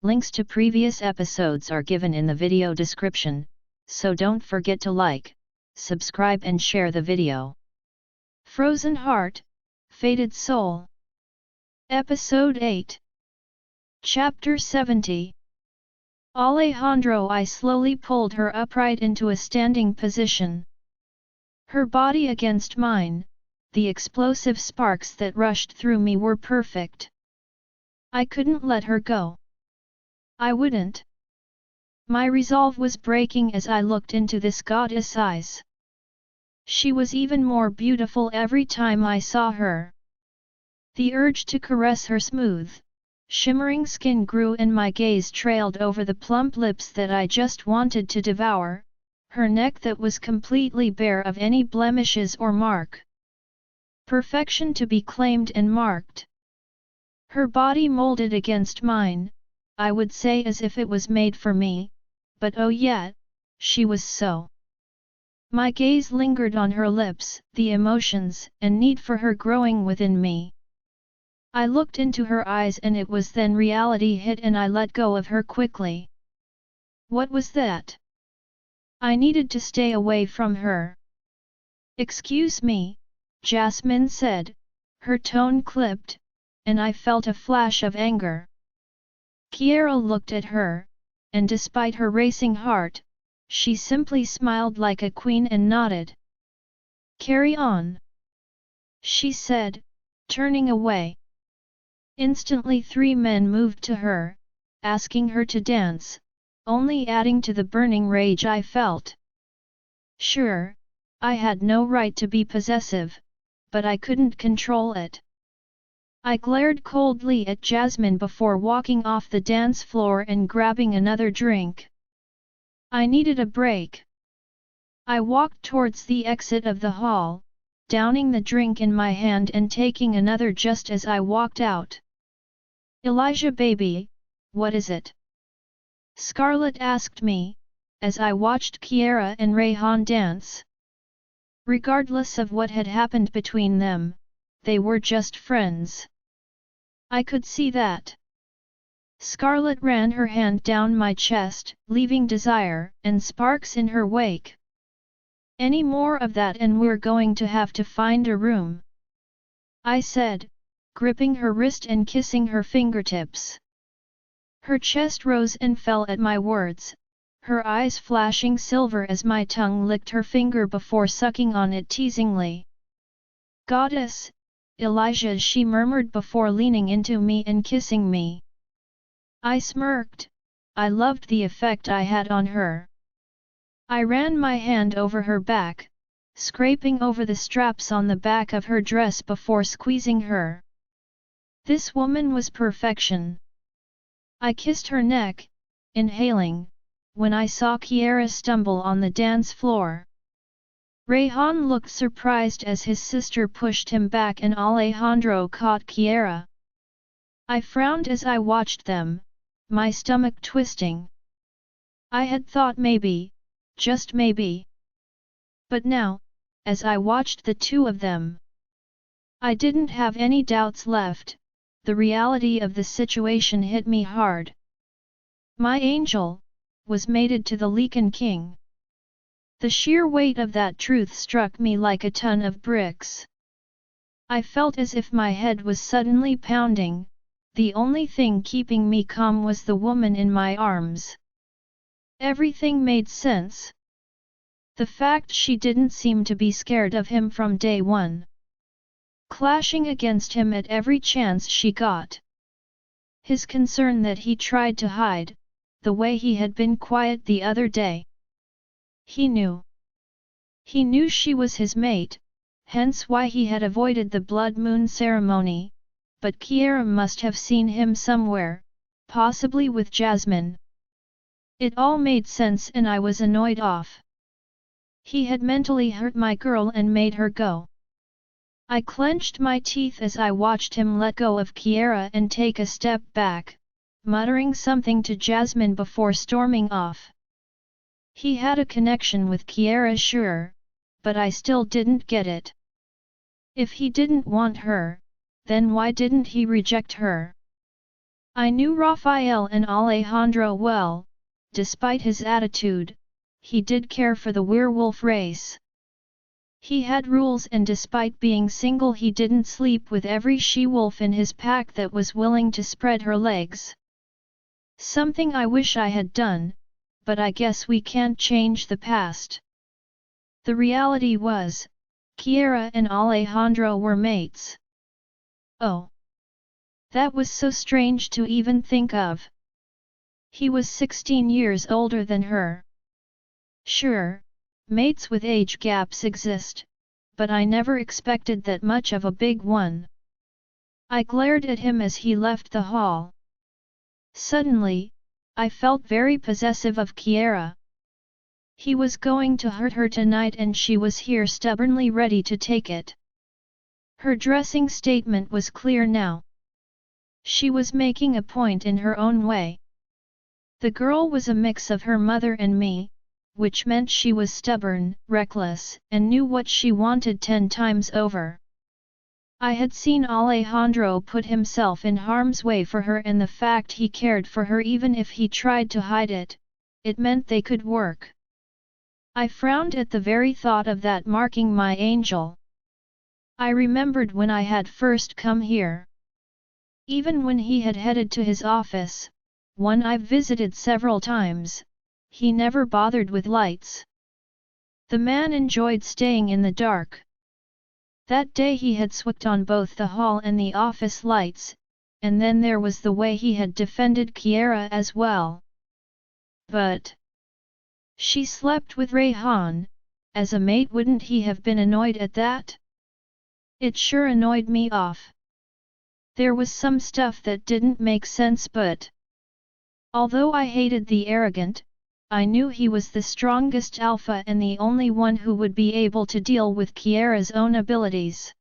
Links to previous episodes are given in the video description, so don't forget to like, subscribe and share the video. Frozen Heart, Fated Soul. Episode 8. Chapter 70. Alejandro. I slowly pulled her upright into a standing position. Her body against mine, the explosive sparks that rushed through me were perfect. I couldn't let her go. I wouldn't. My resolve was breaking as I looked into this goddess' eyes. She was even more beautiful every time I saw her. The urge to caress her smooth, shimmering skin grew and my gaze trailed over the plump lips that I just wanted to devour, her neck that was completely bare of any blemishes or mark. Perfection to be claimed and marked. Her body molded against mine, I would say as if it was made for me, but oh yeah, she was so. My gaze lingered on her lips, the emotions and need for her growing within me. I looked into her eyes and it was then reality hit and I let go of her quickly. What was that? I needed to stay away from her. Excuse me, Jasmine said, her tone clipped, and I felt a flash of anger. Kiera looked at her, and despite her racing heart, she simply smiled like a queen and nodded. Carry on, she said, turning away. Instantly 3 men moved to her, asking her to dance, only adding to the burning rage I felt. Sure, I had no right to be possessive, but I couldn't control it. I glared coldly at Jasmine before walking off the dance floor and grabbing another drink. I needed a break. I walked towards the exit of the hall, downing the drink in my hand and taking another just as I walked out. Elijah baby, what is it? Scarlett asked me, as I watched Kiera and Rayhan dance. Regardless of what had happened between them, they were just friends. I could see that. Scarlett ran her hand down my chest, leaving desire and sparks in her wake. Any more of that and we're going to have to find a room, I said, gripping her wrist and kissing her fingertips. Her chest rose and fell at my words, her eyes flashing silver as my tongue licked her finger before sucking on it teasingly. Goddess, Elijah, she murmured before leaning into me and kissing me. I smirked. I loved the effect I had on her. I ran my hand over her back, scraping over the straps on the back of her dress before squeezing her. This woman was perfection. I kissed her neck, inhaling, when I saw Kiera stumble on the dance floor. Rayhan looked surprised as his sister pushed him back and Alejandro caught Kiera. I frowned as I watched them, my stomach twisting. I had thought maybe, just maybe. But now, as I watched the two of them, I didn't have any doubts left. The reality of the situation hit me hard. My angel was mated to the Lycan king. The sheer weight of that truth struck me like a ton of bricks. I felt as if my head was suddenly pounding. The only thing keeping me calm was the woman in my arms. Everything made sense. The fact she didn't seem to be scared of him from day one. Clashing against him at every chance she got. His concern that he tried to hide, the way he had been quiet the other day. He knew. He knew she was his mate, hence why he had avoided the blood moon ceremony, but Kiera must have seen him somewhere, possibly with Jasmine. It all made sense and I was annoyed off. He had mentally hurt my girl and made her go. I clenched my teeth as I watched him let go of Kiera and take a step back, muttering something to Jasmine before storming off. He had a connection with Kiera, sure, but I still didn't get it. If he didn't want her, then why didn't he reject her? I knew Raphael and Alejandro well. Despite his attitude, he did care for the werewolf race. He had rules, and despite being single he didn't sleep with every she-wolf in his pack that was willing to spread her legs. Something I wish I had done, but I guess we can't change the past. The reality was, Kiera and Alejandro were mates. Oh! That was so strange to even think of. He was 16 years older than her. Sure, mates with age gaps exist, but I never expected that much of a big one. I glared at him as he left the hall. Suddenly, I felt very possessive of Kiera. He was going to hurt her tonight and she was here stubbornly ready to take it. Her dressing statement was clear now. She was making a point in her own way. The girl was a mix of her mother and me, which meant she was stubborn, reckless, and knew what she wanted 10 times over. I had seen Alejandro put himself in harm's way for her, and the fact he cared for her even if he tried to hide it, it meant they could work. I frowned at the very thought of that marking my angel. I remembered when I had first come here. Even when he had headed to his office, one I've visited several times, he never bothered with lights. The man enjoyed staying in the dark. That day he had switched on both the hall and the office lights, and then there was the way he had defended Kiera as well. But she slept with Rayhan. As a mate, wouldn't he have been annoyed at that? It sure annoyed me off. There was some stuff that didn't make sense, but although I hated the arrogant, I knew he was the strongest alpha and the only one who would be able to deal with Kiera's own abilities.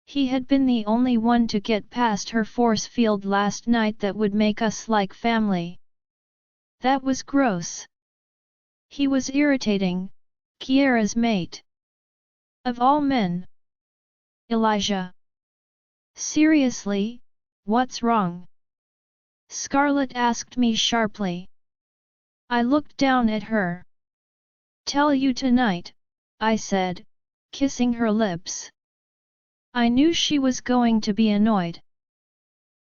He had been the only one to get past her force field last night that would make us like family. That was gross. He was irritating, Kiera's mate. Of all men. Elijah. Seriously, what's wrong? Scarlett asked me sharply. I looked down at her. Tell you tonight, I said, kissing her lips. I knew she was going to be annoyed.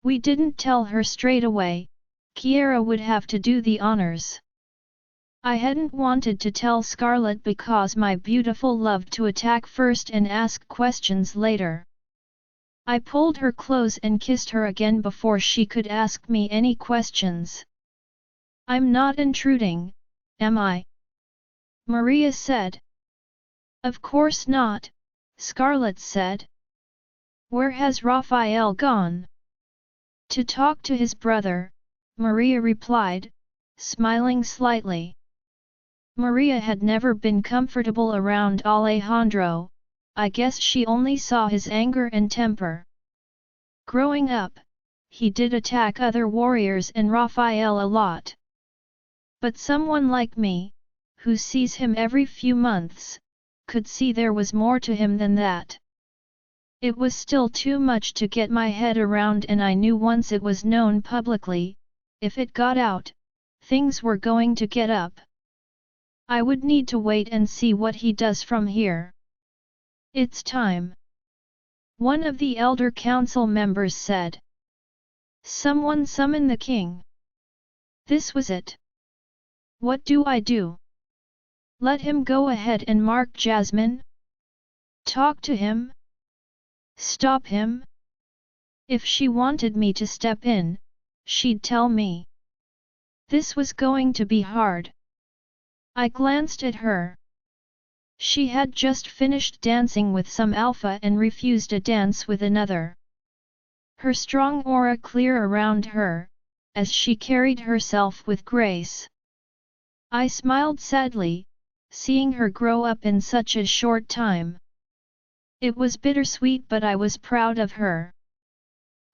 We didn't tell her straight away, Kiera would have to do the honors. I hadn't wanted to tell Scarlett because my beautiful loved to attack first and ask questions later. I pulled her close and kissed her again before she could ask me any questions. I'm not intruding, am I? Maria said. Of course not, Scarlett said. Where has Raphael gone? To talk to his brother, Maria replied, smiling slightly. Maria had never been comfortable around Alejandro. I guess she only saw his anger and temper. Growing up, he did attack other warriors and Raphael a lot. But someone like me, who sees him every few months, could see there was more to him than that. It was still too much to get my head around, and I knew once it was known publicly, if it got out, things were going to get up. I would need to wait and see what he does from here. It's time. One of the elder council members said. Someone summon the king. This was it. What do I do? Let him go ahead and mark Jasmine? Talk to him? Stop him? If she wanted me to step in, she'd tell me. This was going to be hard. I glanced at her. She had just finished dancing with some alpha and refused a dance with another. Her strong aura clear around her, as she carried herself with grace. I smiled sadly, seeing her grow up in such a short time. It was bittersweet, but I was proud of her.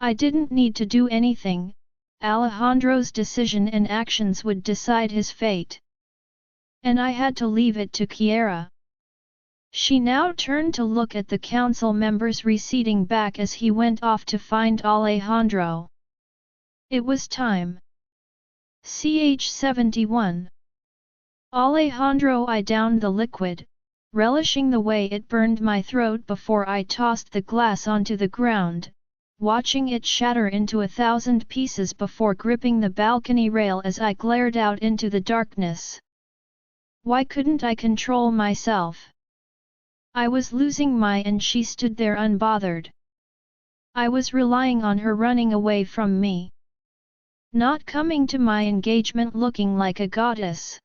I didn't need to do anything. Alejandro's decision and actions would decide his fate. And I had to leave it to Kiera. She now turned to look at the council members receding back as he went off to find Alejandro. It was time. Ch71. Alejandro, I downed the liquid, relishing the way it burned my throat before I tossed the glass onto the ground, watching it shatter into 1,000 pieces before gripping the balcony rail as I glared out into the darkness. Why couldn't I control myself? I was losing and she stood there unbothered. I was relying on her running away from me. Not coming to my engagement looking like a goddess.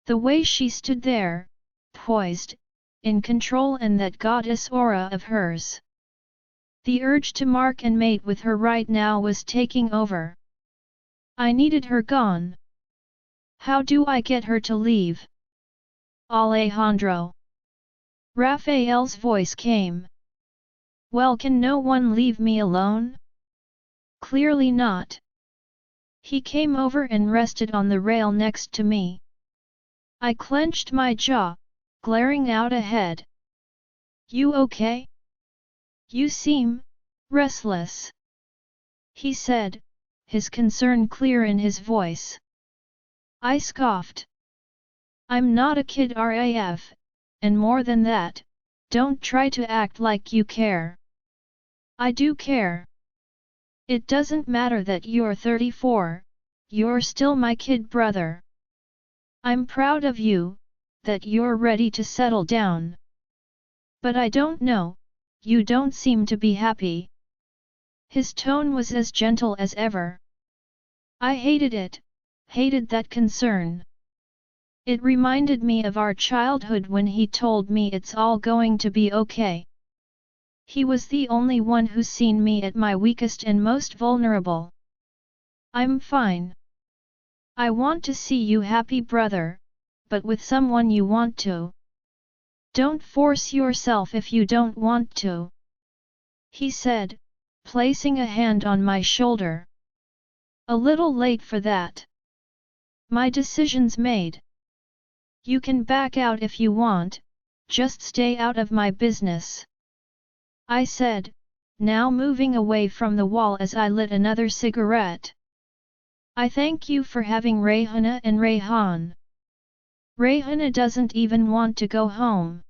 The way she stood there, poised, in control, and that goddess aura of hers. The urge to mark and mate with her right now was taking over. I needed her gone. How do I get her to leave? Alejandro. Raphael's voice came. Well, can no one leave me alone? Clearly not. He came over and rested on the rail next to me. I clenched my jaw, glaring out ahead. You okay? You seem restless, he said, his concern clear in his voice. I scoffed. I'm not a kid, RAF, and more than that, don't try to act like you care. I do care. It doesn't matter that you're 34, you're still my kid brother. I'm proud of you, that you're ready to settle down. But I don't know, you don't seem to be happy. His tone was as gentle as ever. I hated it, hated that concern. It reminded me of our childhood when he told me it's all going to be okay. He was the only one who's seen me at my weakest and most vulnerable. I'm fine. I want to see you happy, brother, but with someone you want to. Don't force yourself if you don't want to, he said, placing a hand on my shoulder. A little late for that. My decision's made. You can back out if you want, just stay out of my business. I said, now moving away from the wall as I lit another cigarette. I thank you for having Rayhana and Rayhan. Rayhana doesn't even want to go home.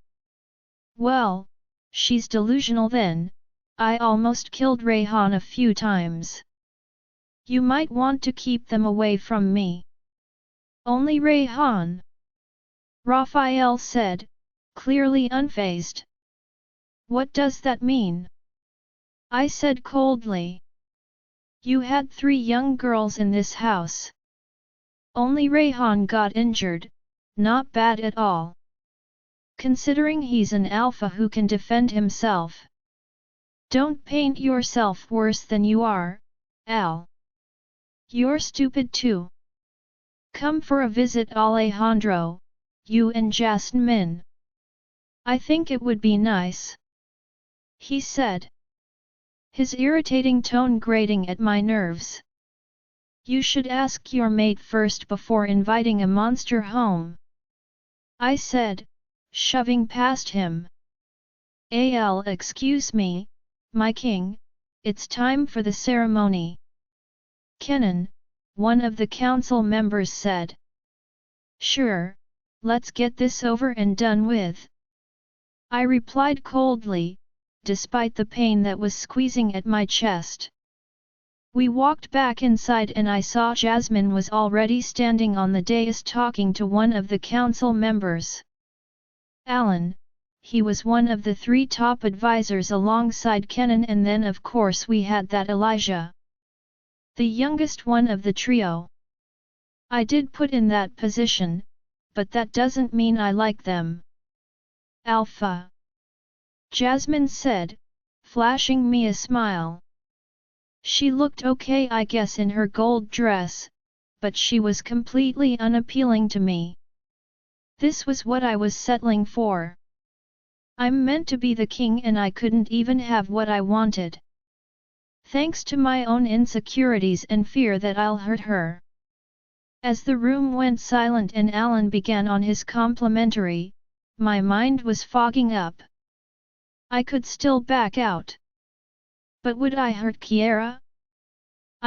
Well, she's delusional then, I almost killed Rayhan a few times. You might want to keep them away from me. Only Rayhan? Raphael said, clearly unfazed. What does that mean? I said coldly. You had 3 young girls in this house. Only Rayhan got injured, not bad at all. Considering he's an alpha who can defend himself. Don't paint yourself worse than you are, Al. You're stupid too. Come for a visit, Alejandro, you and Jasmine. I think it would be nice, he said. His irritating tone grating at my nerves. You should ask your mate first before inviting a monster home, I said, shoving past him. Al, excuse me, my king, it's time for the ceremony. Kenan, one of the council members said. Sure, let's get this over and done with. I replied coldly, despite the pain that was squeezing at my chest. We walked back inside and I saw Jasmine was already standing on the dais talking to one of the council members. Alan, he was one of the 3 top advisors alongside Kenan, and then of course we had that Elijah. The youngest one of the trio. I did put in that position, but that doesn't mean I like them. Alpha. Jasmine said, flashing me a smile. She looked okay, I guess, in her gold dress, but she was completely unappealing to me. This was what I was settling for. I'm meant to be the king and I couldn't even have what I wanted. Thanks to my own insecurities and fear that I'll hurt her. As the room went silent and Alan began on his complimentary, my mind was fogging up. I could still back out. But would I hurt Kiera?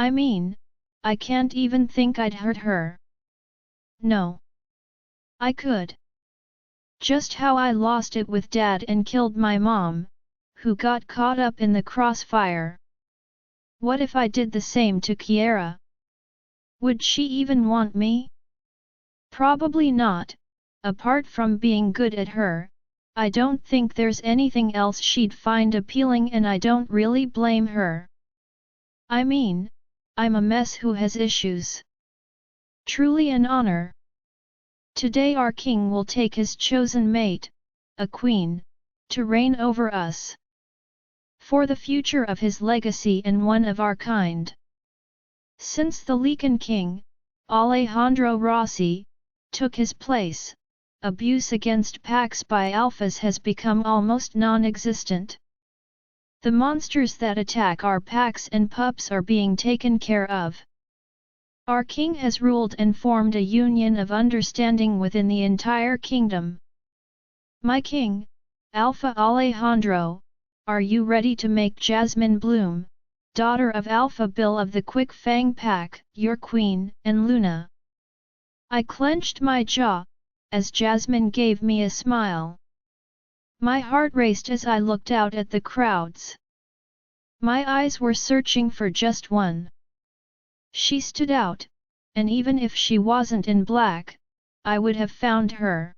I mean, I can't even think I'd hurt her. No. I could. Just how I lost it with Dad and killed my mom, who got caught up in the crossfire. What if I did the same to Kiera? Would she even want me? Probably not. Apart from being good at her, I don't think there's anything else she'd find appealing, and I don't really blame her. I mean, I'm a mess who has issues. Truly an honor. Today our king will take his chosen mate, a queen, to reign over us. For the future of his legacy and one of our kind. Since the Lycan king, Alejandro Rossi, took his place, abuse against packs by alphas has become almost non-existent. The monsters that attack our packs and pups are being taken care of. Our king has ruled and formed a union of understanding within the entire kingdom. My king, Alpha Alejandro, are you ready to make Jasmine Bloom, daughter of Alpha Bill of the Quick Fang Pack, your queen, and Luna? I clenched my jaw, as Jasmine gave me a smile. My heart raced as I looked out at the crowds. My eyes were searching for just one. She stood out, and even if she wasn't in black, I would have found her.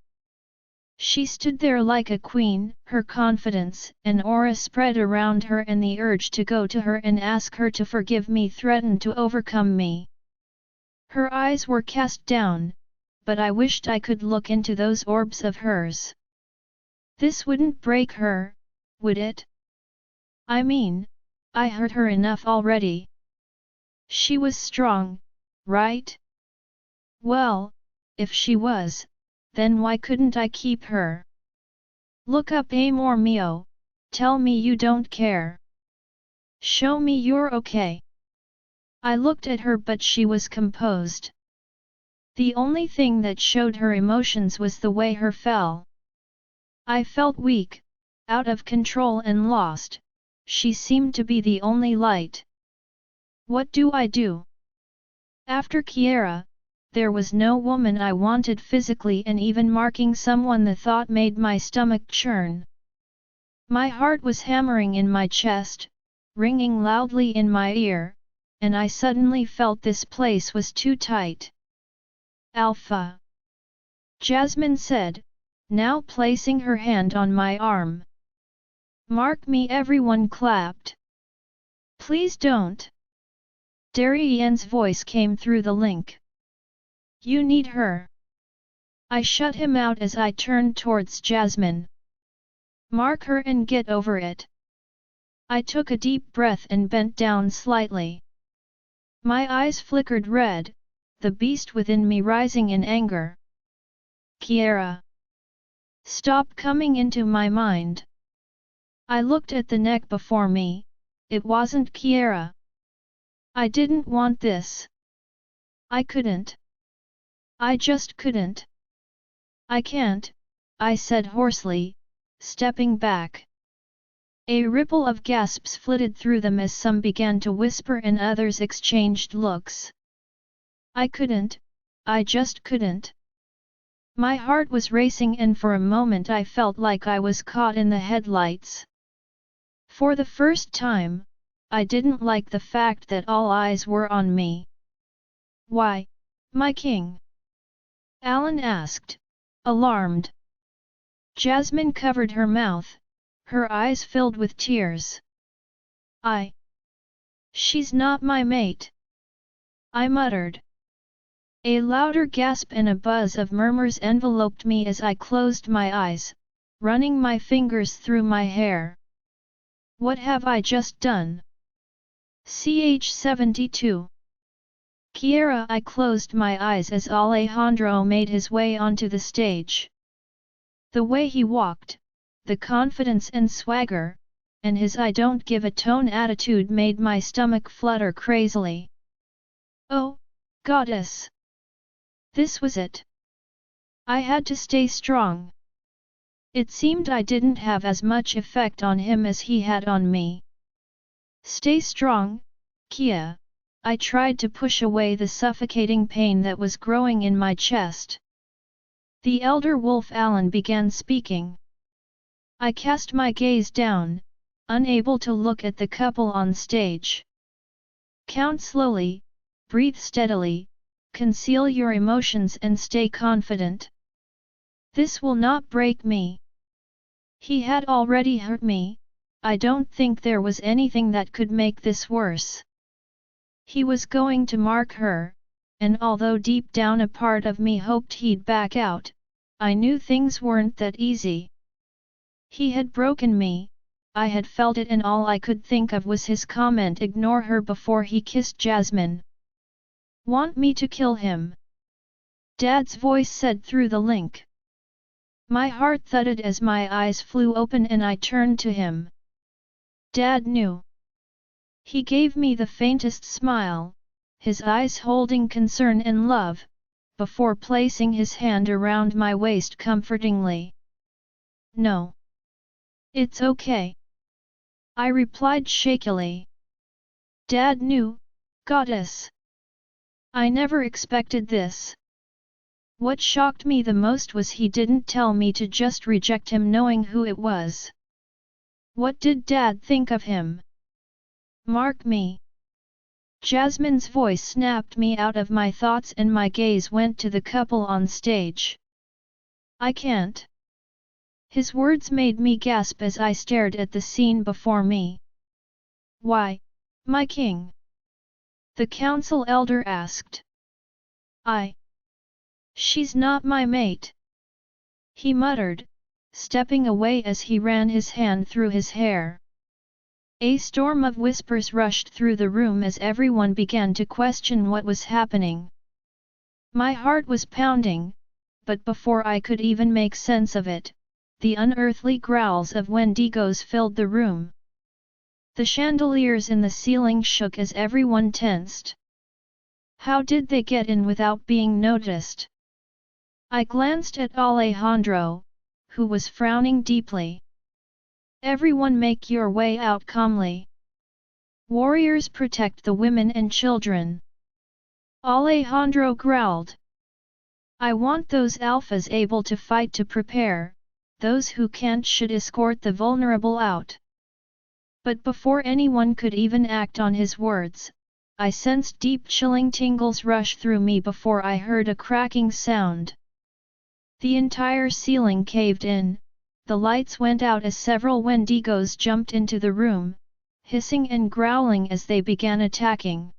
She stood there like a queen, her confidence and aura spread around her, and the urge to go to her and ask her to forgive me threatened to overcome me. Her eyes were cast down, but I wished I could look into those orbs of hers. This wouldn't break her, would it? I mean, I hurt her enough already. She was strong, right? Well, if she was, then why couldn't I keep her? Look up, Amor Mio, tell me you don't care. Show me you're okay. I looked at her, but she was composed. The only thing that showed her emotions was the way her fell. I felt weak, out of control and lost. She seemed to be the only light. What do I do? After Kiera, there was no woman I wanted physically, and even marking someone the thought made my stomach churn. My heart was hammering in my chest, ringing loudly in my ear, and I suddenly felt this place was too tight. Alpha. Jasmine said, now placing her hand on my arm. Mark me, everyone clapped. Please don't. Darien's voice came through the link. You need her. I shut him out as I turned towards Jasmine. Mark her and get over it. I took a deep breath and bent down slightly. My eyes flickered red, the beast within me rising in anger. Kiera. Stop coming into my mind. I looked at the neck before me. It wasn't Kiera. I didn't want this. I couldn't. I just couldn't. I can't, I said hoarsely, stepping back. A ripple of gasps flitted through them as some began to whisper and others exchanged looks. I couldn't, I just couldn't. My heart was racing, and for a moment I felt like I was caught in the headlights. For the first time, I didn't like the fact that all eyes were on me. Why, my king? Alan asked, alarmed. Jasmine covered her mouth, her eyes filled with tears. She's not my mate. I muttered. A louder gasp and a buzz of murmurs enveloped me as I closed my eyes, running my fingers through my hair. What have I just done? Ch-72. Kiera. I closed my eyes as Alejandro made his way onto the stage. The way he walked, the confidence and swagger, and his I don't give a tone attitude made my stomach flutter crazily. Oh, goddess! This was it. I had to stay strong. It seemed I didn't have as much effect on him as he had on me. Stay strong, Kia, I tried to push away the suffocating pain that was growing in my chest. The elder wolf Alan began speaking. I cast my gaze down, unable to look at the couple on stage. Count slowly, breathe steadily, conceal your emotions and stay confident. This will not break me. He had already hurt me, I don't think there was anything that could make this worse. He was going to mark her, and although deep down a part of me hoped he'd back out, I knew things weren't that easy. He had broken me, I had felt it, and all I could think of was his comment, ignore her, before he kissed Jasmine. Want me to kill him? Dad's voice said through the link. My heart thudded as my eyes flew open and I turned to him. Dad knew. He gave me the faintest smile, his eyes holding concern and love, before placing his hand around my waist comfortingly. No. It's okay. I replied shakily. Dad knew, goddess. I never expected this. What shocked me the most was he didn't tell me to just reject him knowing who it was. What did Dad think of him? Mark me. Jasmine's voice snapped me out of my thoughts and my gaze went to the couple on stage. I can't. His words made me gasp as I stared at the scene before me. Why, my king? The council elder asked. She's not my mate. He muttered, stepping away as he ran his hand through his hair. A storm of whispers rushed through the room as everyone began to question what was happening. My heart was pounding, but before I could even make sense of it, the unearthly growls of Wendigos filled the room. The chandeliers in the ceiling shook as everyone tensed. How did they get in without being noticed? I glanced at Alejandro, who was frowning deeply. Everyone make your way out calmly. Warriors protect the women and children. Alejandro growled. I want those alphas able to fight to prepare, those who can't should escort the vulnerable out. But before anyone could even act on his words, I sensed deep chilling tingles rush through me before I heard a cracking sound. The entire ceiling caved in, the lights went out as several Wendigos jumped into the room, hissing and growling as they began attacking.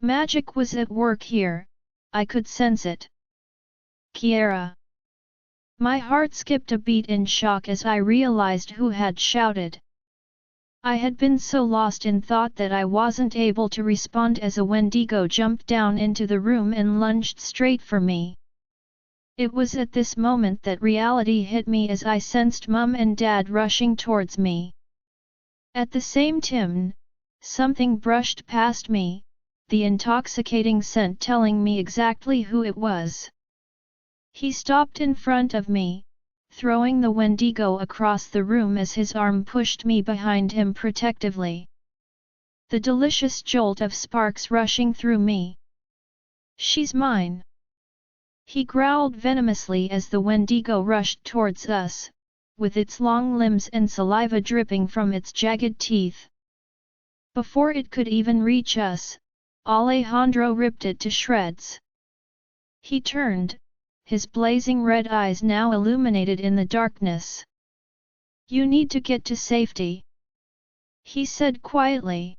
Magic was at work here, I could sense it. Kiera! My heart skipped a beat in shock as I realized who had shouted. I had been so lost in thought that I wasn't able to respond as a Wendigo jumped down into the room and lunged straight for me. It was at this moment that reality hit me as I sensed Mum and Dad rushing towards me. At the same time, something brushed past me, the intoxicating scent telling me exactly who it was. He stopped in front of me, throwing the Wendigo across the room as his arm pushed me behind him protectively. The delicious jolt of sparks rushing through me. She's mine! He growled venomously as the Wendigo rushed towards us, with its long limbs and saliva dripping from its jagged teeth. Before it could even reach us, Alejandro ripped it to shreds. He turned, his blazing red eyes now illuminated in the darkness. You need to get to safety, he said quietly.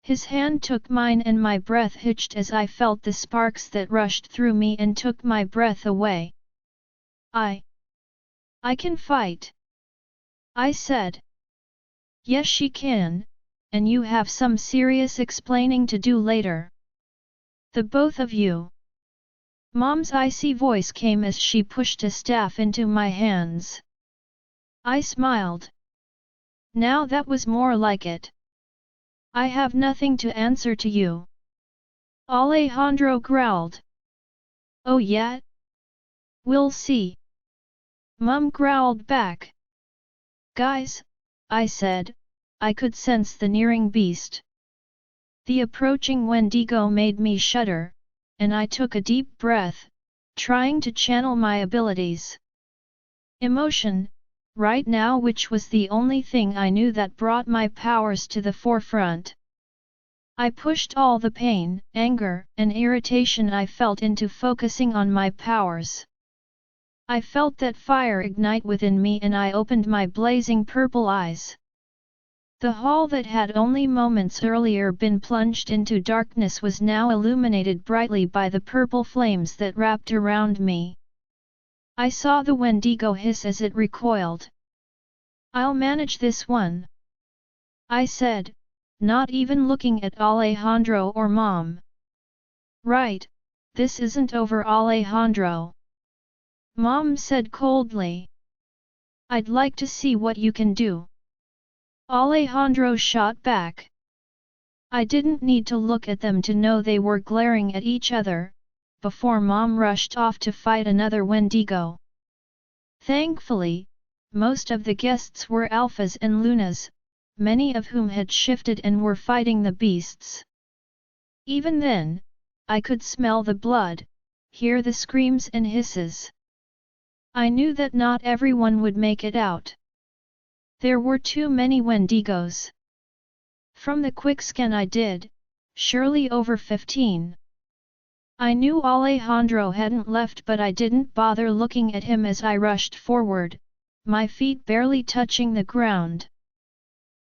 His hand took mine and my breath hitched as I felt the sparks that rushed through me and took my breath away. I can fight, I said. Yes, she can, and you have some serious explaining to do later. The both of you. Mom's icy voice came as she pushed a staff into my hands. I smiled. Now that was more like it. I have nothing to answer to you. Alejandro growled. Oh yeah? We'll see. Mum growled back. Guys, I said, I could sense the nearing beast. The approaching Wendigo made me shudder, and I took a deep breath, trying to channel my abilities. Emotion, right now, which was the only thing I knew that brought my powers to the forefront. I pushed all the pain, anger, and irritation I felt into focusing on my powers. I felt that fire ignite within me and I opened my blazing purple eyes. The hall that had only moments earlier been plunged into darkness was now illuminated brightly by the purple flames that wrapped around me. I saw the Wendigo hiss as it recoiled. "I'll manage this one," I said, not even looking at Alejandro or Mom. "Right, this isn't over, Alejandro," Mom said coldly. "I'd like to see what you can do," Alejandro shot back. I didn't need to look at them to know they were glaring at each other, before Mom rushed off to fight another Wendigo. Thankfully, most of the guests were alphas and lunas, many of whom had shifted and were fighting the beasts. Even then, I could smell the blood, hear the screams and hisses. I knew that not everyone would make it out. There were too many Wendigos. From the quick scan I did, surely over 15. I knew Alejandro hadn't left, but I didn't bother looking at him as I rushed forward, my feet barely touching the ground.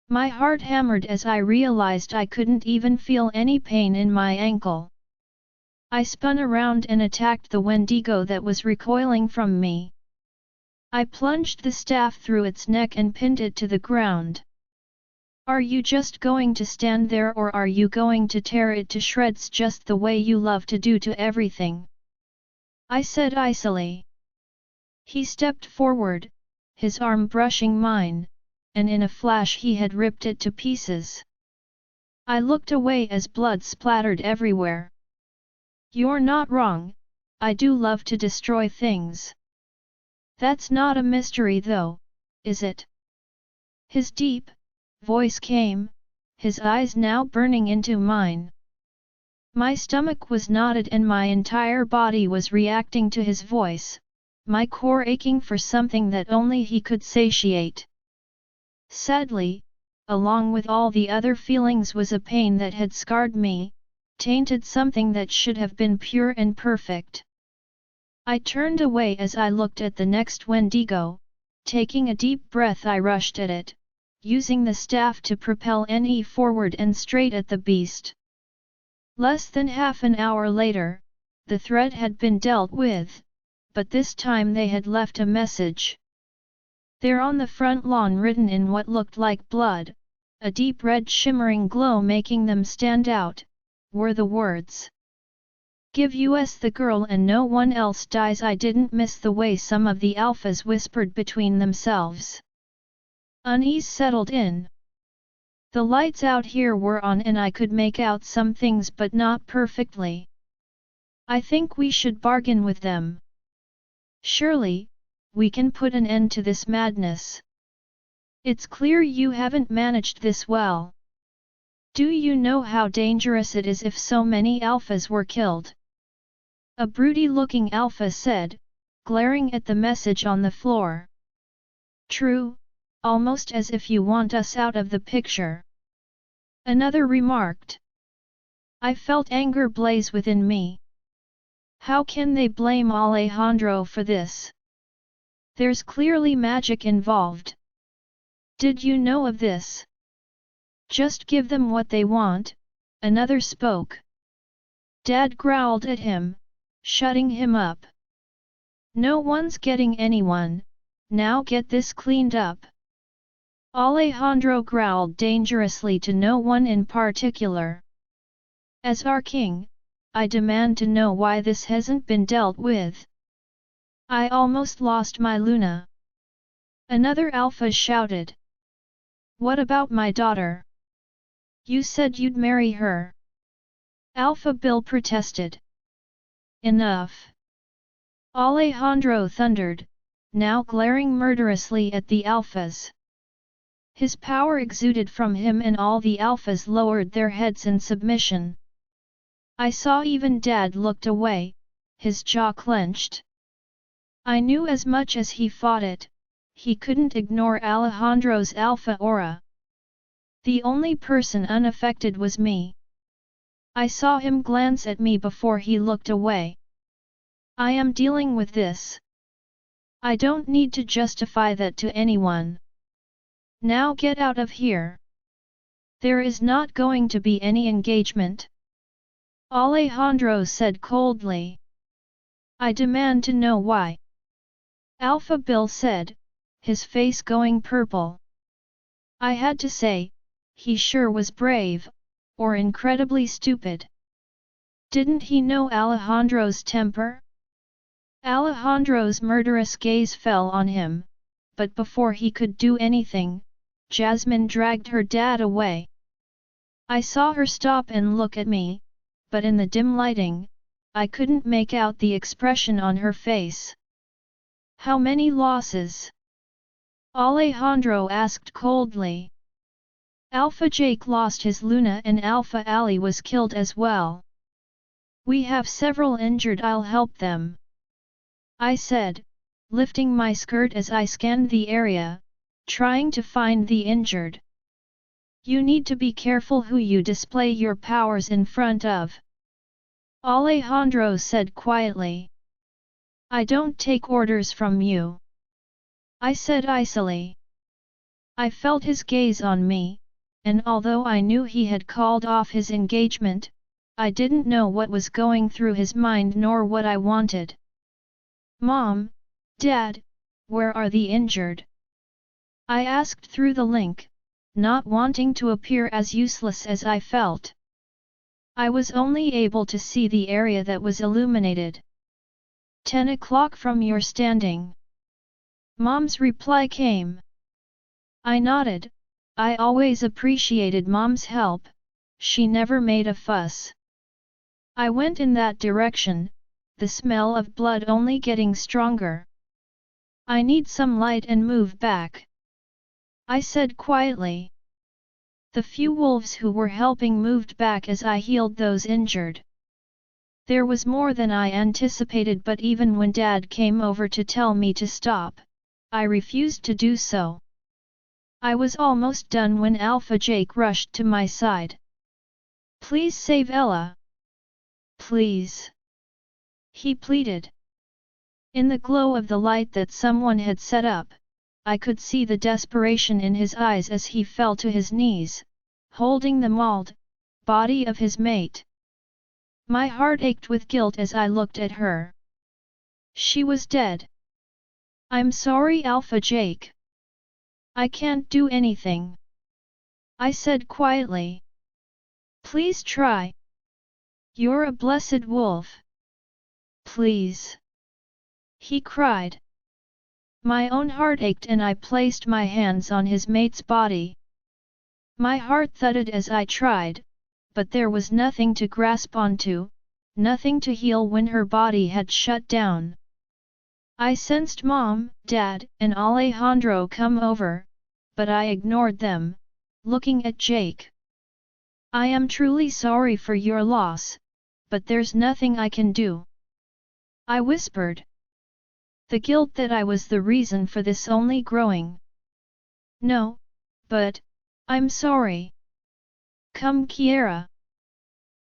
My heart hammered as I realized I couldn't even feel any pain in my ankle. I spun around and attacked the Wendigo that was recoiling from me. I plunged the staff through its neck and pinned it to the ground. "Are you just going to stand there, or are you going to tear it to shreds just the way you love to do to everything?" I said icily. He stepped forward, his arm brushing mine, and in a flash he had ripped it to pieces. I looked away as blood splattered everywhere. "You're not wrong, I do love to destroy things. That's not a mystery though, is it?" His deep voice came, his eyes now burning into mine. My stomach was knotted and my entire body was reacting to his voice, my core aching for something that only he could satiate. Sadly, along with all the other feelings was a pain that had scarred me, tainted something that should have been pure and perfect. I turned away as I looked at the next Wendigo. Taking a deep breath, I rushed at it, using the staff to propel NE forward and straight at the beast. Less than half an hour later, the threat had been dealt with, but this time they had left a message. There on the front lawn, written in what looked like blood, a deep red shimmering glow making them stand out, were the words, "Give us the girl and no one else dies." I didn't miss the way some of the alphas whispered between themselves. Unease settled in. The lights out here were on and I could make out some things but not perfectly. "I think we should bargain with them. Surely, we can put an end to this madness. It's clear you haven't managed this well. Do you know how dangerous it is if so many alphas were killed?" A broody-looking alpha said, glaring at the message on the floor. "True, almost as if you want us out of the picture," another remarked. I felt anger blaze within me. How can they blame Alejandro for this? There's clearly magic involved. Did you know of this? Just give them what they want, another spoke. Dad growled at him, shutting him up. "No one's getting anyone, now get this cleaned up." Alejandro growled dangerously to no one in particular. "As our king, I demand to know why this hasn't been dealt with. I almost lost my Luna." Another alpha shouted. "What about my daughter? You said you'd marry her." Alpha Bill protested. "Enough!" Alejandro thundered, now glaring murderously at the alphas. His power exuded from him and all the alphas lowered their heads in submission. I saw even Dad looked away, his jaw clenched. I knew as much as he fought it, he couldn't ignore Alejandro's alpha aura. The only person unaffected was me. I saw him glance at me before he looked away. I am dealing with this. I don't need to justify that to anyone. Now get out of here. There is not going to be any engagement. Alejandro said coldly. I demand to know why. Alpha Bill said, his face going purple. I had to say, he sure was brave, or incredibly stupid. Didn't he know Alejandro's temper? Alejandro's murderous gaze fell on him, but before he could do anything, Jasmine dragged her dad away. I saw her stop and look at me, but in the dim lighting, I couldn't make out the expression on her face. How many losses? Alejandro asked coldly. Alpha Jake lost his Luna and Alpha Ali was killed as well. We have several injured, I'll help them. I said, lifting my skirt as I scanned the area, trying to find the injured. You need to be careful who you display your powers in front of. Alejandro said quietly. I don't take orders from you. I said icily. I felt his gaze on me, and although I knew he had called off his engagement, I didn't know what was going through his mind nor what I wanted. Mom, Dad, where are the injured? I asked through the link, not wanting to appear as useless as I felt. I was only able to see the area that was illuminated. 10 o'clock from your standing. Mom's reply came. I nodded. I always appreciated Mom's help, she never made a fuss. I went in that direction, the smell of blood only getting stronger. I need some light and move back. I said quietly. The few wolves who were helping moved back as I healed those injured. There was more than I anticipated, but even when Dad came over to tell me to stop, I refused to do so. I was almost done when Alpha Jake rushed to my side. Please save Ella. Please. He pleaded. In the glow of the light that someone had set up, I could see the desperation in his eyes as he fell to his knees, holding the mauled body of his mate. My heart ached with guilt as I looked at her. She was dead. I'm sorry, Alpha Jake. I can't do anything. I said quietly. Please try. You're a blessed wolf. Please. He cried. My own heart ached and I placed my hands on his mate's body. My heart thudded as I tried, but there was nothing to grasp onto, nothing to heal when her body had shut down. I sensed Mom, Dad, and Alejandro come over, but I ignored them, looking at Jake. I am truly sorry for your loss, but there's nothing I can do. I whispered. The guilt that I was the reason for this only growing. No, but, I'm sorry. Come Kiera.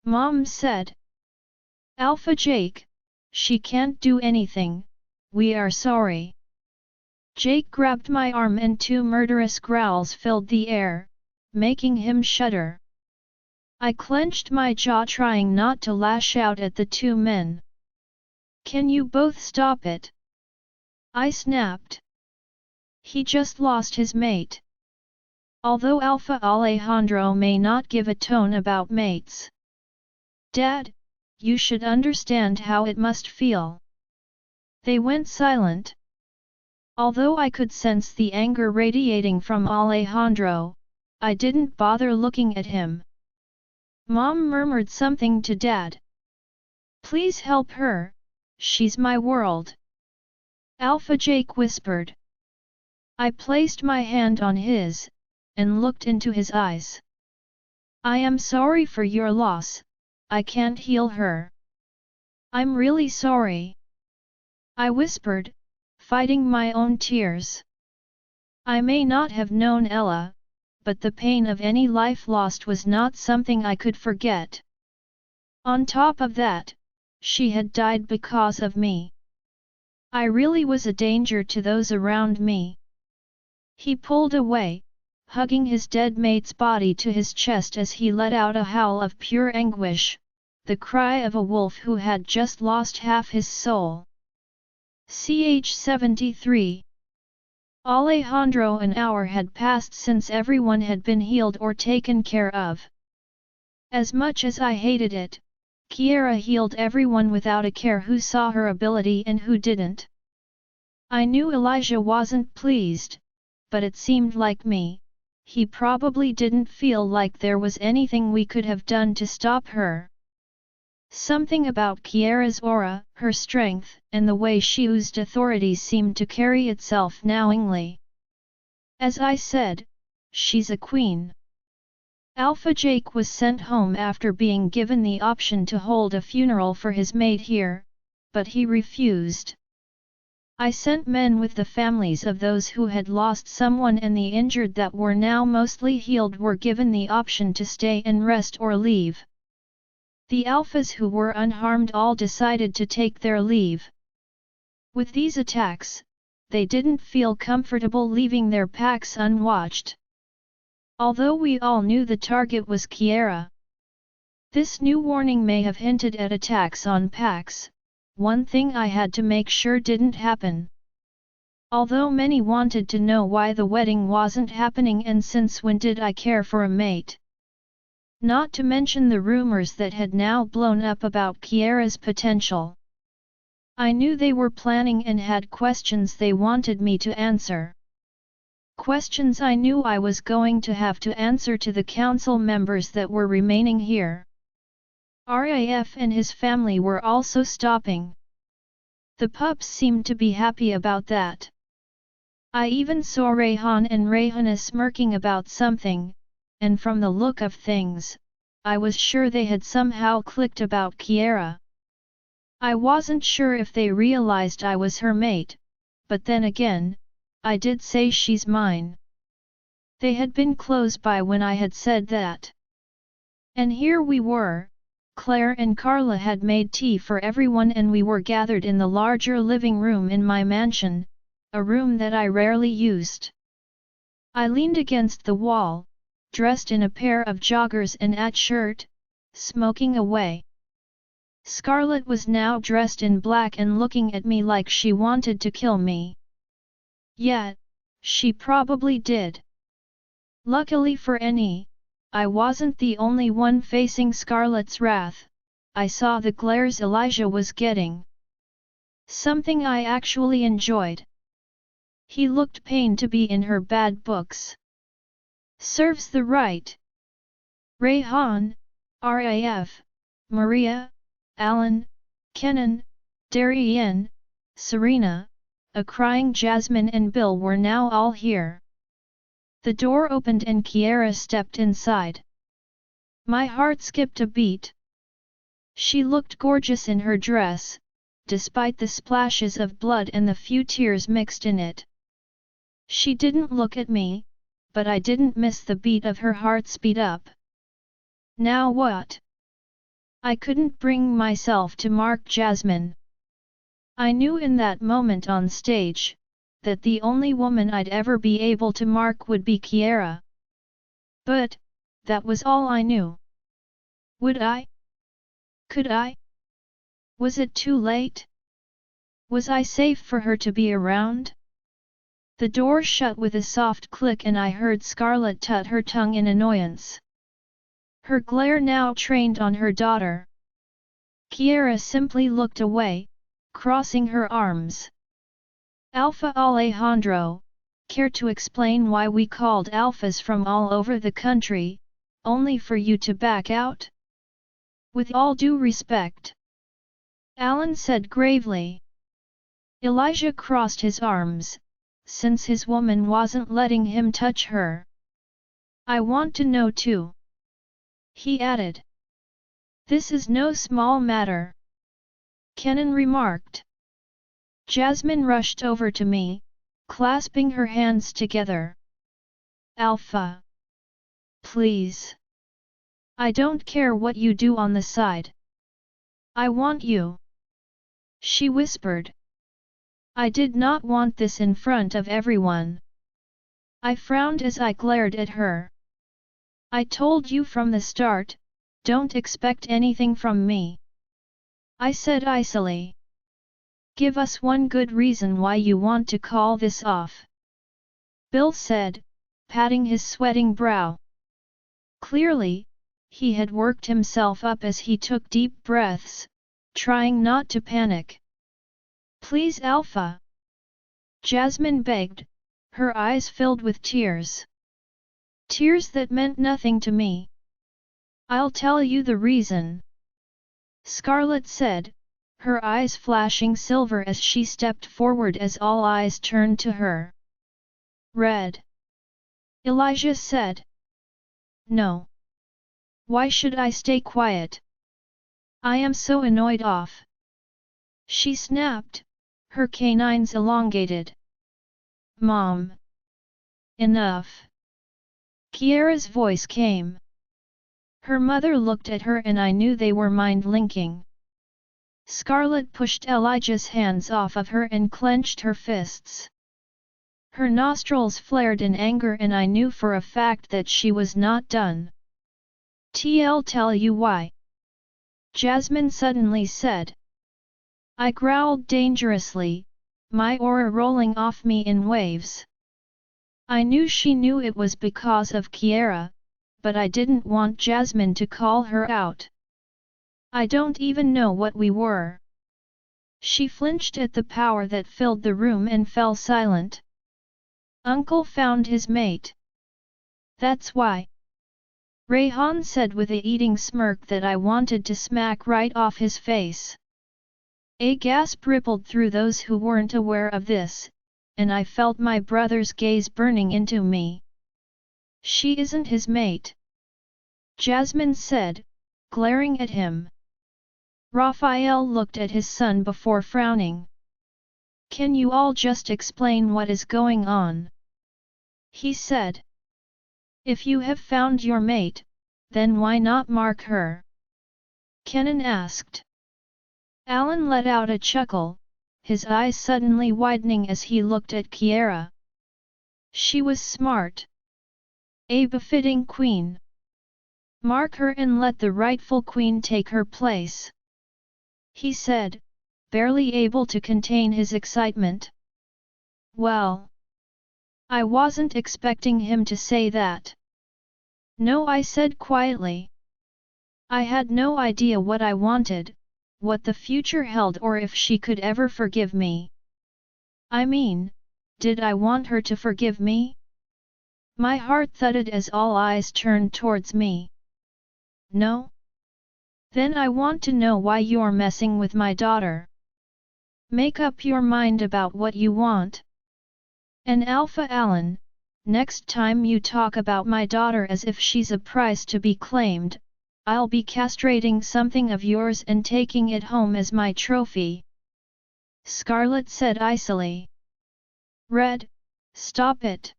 Mom said. Alpha Jake, she can't do anything, we are sorry. Jake grabbed my arm and two murderous growls filled the air, making him shudder. I clenched my jaw trying not to lash out at the two men. Can you both stop it? I snapped. He just lost his mate. Although Alpha Alejandro may not give a tone about mates. Dad, you should understand how it must feel. They went silent. Although I could sense the anger radiating from Alejandro, I didn't bother looking at him. Mom murmured something to Dad. Please help her, she's my world. Alpha Jake whispered. I placed my hand on his, and looked into his eyes. I am sorry for your loss, I can't heal her. I'm really sorry. I whispered, fighting my own tears. I may not have known Ella, but the pain of any life lost was not something I could forget. On top of that, she had died because of me. I really was a danger to those around me. He pulled away, hugging his dead mate's body to his chest as he let out a howl of pure anguish, the cry of a wolf who had just lost half his soul. Ch 73. Alejandro, an hour had passed since everyone had been healed or taken care of. As much as I hated it, Kiera healed everyone without a care who saw her ability and who didn't. I knew Elijah wasn't pleased, but it seemed like me, he probably didn't feel like there was anything we could have done to stop her. Something about Kiera's aura, her strength, and the way she used authority seemed to carry itself knowingly. As I said, she's a queen. Alpha Jake was sent home after being given the option to hold a funeral for his mate here, but he refused. I sent men with the families of those who had lost someone, and the injured that were now mostly healed were given the option to stay and rest or leave. The alphas who were unharmed all decided to take their leave. With these attacks, they didn't feel comfortable leaving their packs unwatched. Although we all knew the target was Kiera. This new warning may have hinted at attacks on packs, one thing I had to make sure didn't happen. Although many wanted to know why the wedding wasn't happening and since when did I care for a mate. Not to mention the rumors that had now blown up about Kiera's potential. I knew they were planning and had questions they wanted me to answer. Questions I knew I was going to have to answer to the council members that were remaining here. RAF and his family were also stopping. The pups seemed to be happy about that. I even saw Rayhan and Rayhana smirking about something, and from the look of things, I was sure they had somehow clicked about Kiera. I wasn't sure if they realized I was her mate, but then again, I did say she's mine. They had been close by when I had said that. And here we were, Claire and Carla had made tea for everyone and we were gathered in the larger living room in my mansion, a room that I rarely used. I leaned against the wall, dressed in a pair of joggers and a shirt, smoking away. Scarlet was now dressed in black and looking at me like she wanted to kill me. Yet, she probably did. Luckily for Annie, I wasn't the only one facing Scarlet's wrath. I saw the glares Elijah was getting. Something I actually enjoyed. He looked pained to be in her bad books. Serves the right. Rayhan, RAF, Maria, Alan, Kenan, Darien, Serena, a crying Jasmine and Bill were now all here. The door opened and Kiera stepped inside. My heart skipped a beat. She looked gorgeous in her dress, despite the splashes of blood and the few tears mixed in it. She didn't look at me, but I didn't miss the beat of her heart speed up. Now what? I couldn't bring myself to mark Jasmine. I knew in that moment on stage, that the only woman I'd ever be able to mark would be Kiera. But, that was all I knew. Would I? Could I? Was it too late? Was I safe for her to be around? The door shut with a soft click and I heard Scarlet tut her tongue in annoyance. Her glare now trained on her daughter. Kiera simply looked away, crossing her arms. Alpha Alejandro, care to explain why we called alphas from all over the country, only for you to back out? With all due respect. Alan said gravely. Elijah crossed his arms, since his woman wasn't letting him touch her. I want to know too, he added. This is no small matter, Kenan remarked. Jasmine rushed over to me, clasping her hands together. Alpha. Please. I don't care what you do on the side. I want you. She whispered. I did not want this in front of everyone. I frowned as I glared at her. I told you from the start, don't expect anything from me, I said icily. Give us one good reason why you want to call this off, Bill said, patting his sweating brow. Clearly, he had worked himself up as he took deep breaths, trying not to panic. Please Alpha. Jasmine begged, her eyes filled with tears. Tears that meant nothing to me. I'll tell you the reason, Scarlet said, her eyes flashing silver as she stepped forward as all eyes turned to her. Red. Elijah said. No. Why should I stay quiet? I am so annoyed off. She snapped, her canines elongated. Mom. Enough. Kiara's voice came. Her mother looked at her and I knew they were mind-linking. Scarlet pushed Elijah's hands off of her and clenched her fists. Her nostrils flared in anger and I knew for a fact that she was not done. T'll tell you why, Jasmine suddenly said. I growled dangerously, my aura rolling off me in waves. I knew she knew it was because of Kiara, but I didn't want Jasmine to call her out. I don't even know what we were. She flinched at the power that filled the room and fell silent. Uncle found his mate. That's why. Rayhan said with a eating smirk that I wanted to smack right off his face. A gasp rippled through those who weren't aware of this, and I felt my brother's gaze burning into me. She isn't his mate, Jasmine said, glaring at him. Raphael looked at his son before frowning. Can you all just explain what is going on? He said. If you have found your mate, then why not mark her? Kenan asked. Alan let out a chuckle, his eyes suddenly widening as he looked at Kiara. She was smart. A befitting queen. Mark her and let the rightful queen take her place, he said, barely able to contain his excitement. Well, I wasn't expecting him to say that. No, I said quietly. I had no idea what I wanted, what the future held or if she could ever forgive me. I mean, did I want her to forgive me? My heart thudded as all eyes turned towards me. No? Then I want to know why you're messing with my daughter. Make up your mind about what you want. And Alpha Alan, next time you talk about my daughter as if she's a prize to be claimed, I'll be castrating something of yours and taking it home as my trophy. Scarlet said icily. Red, stop it.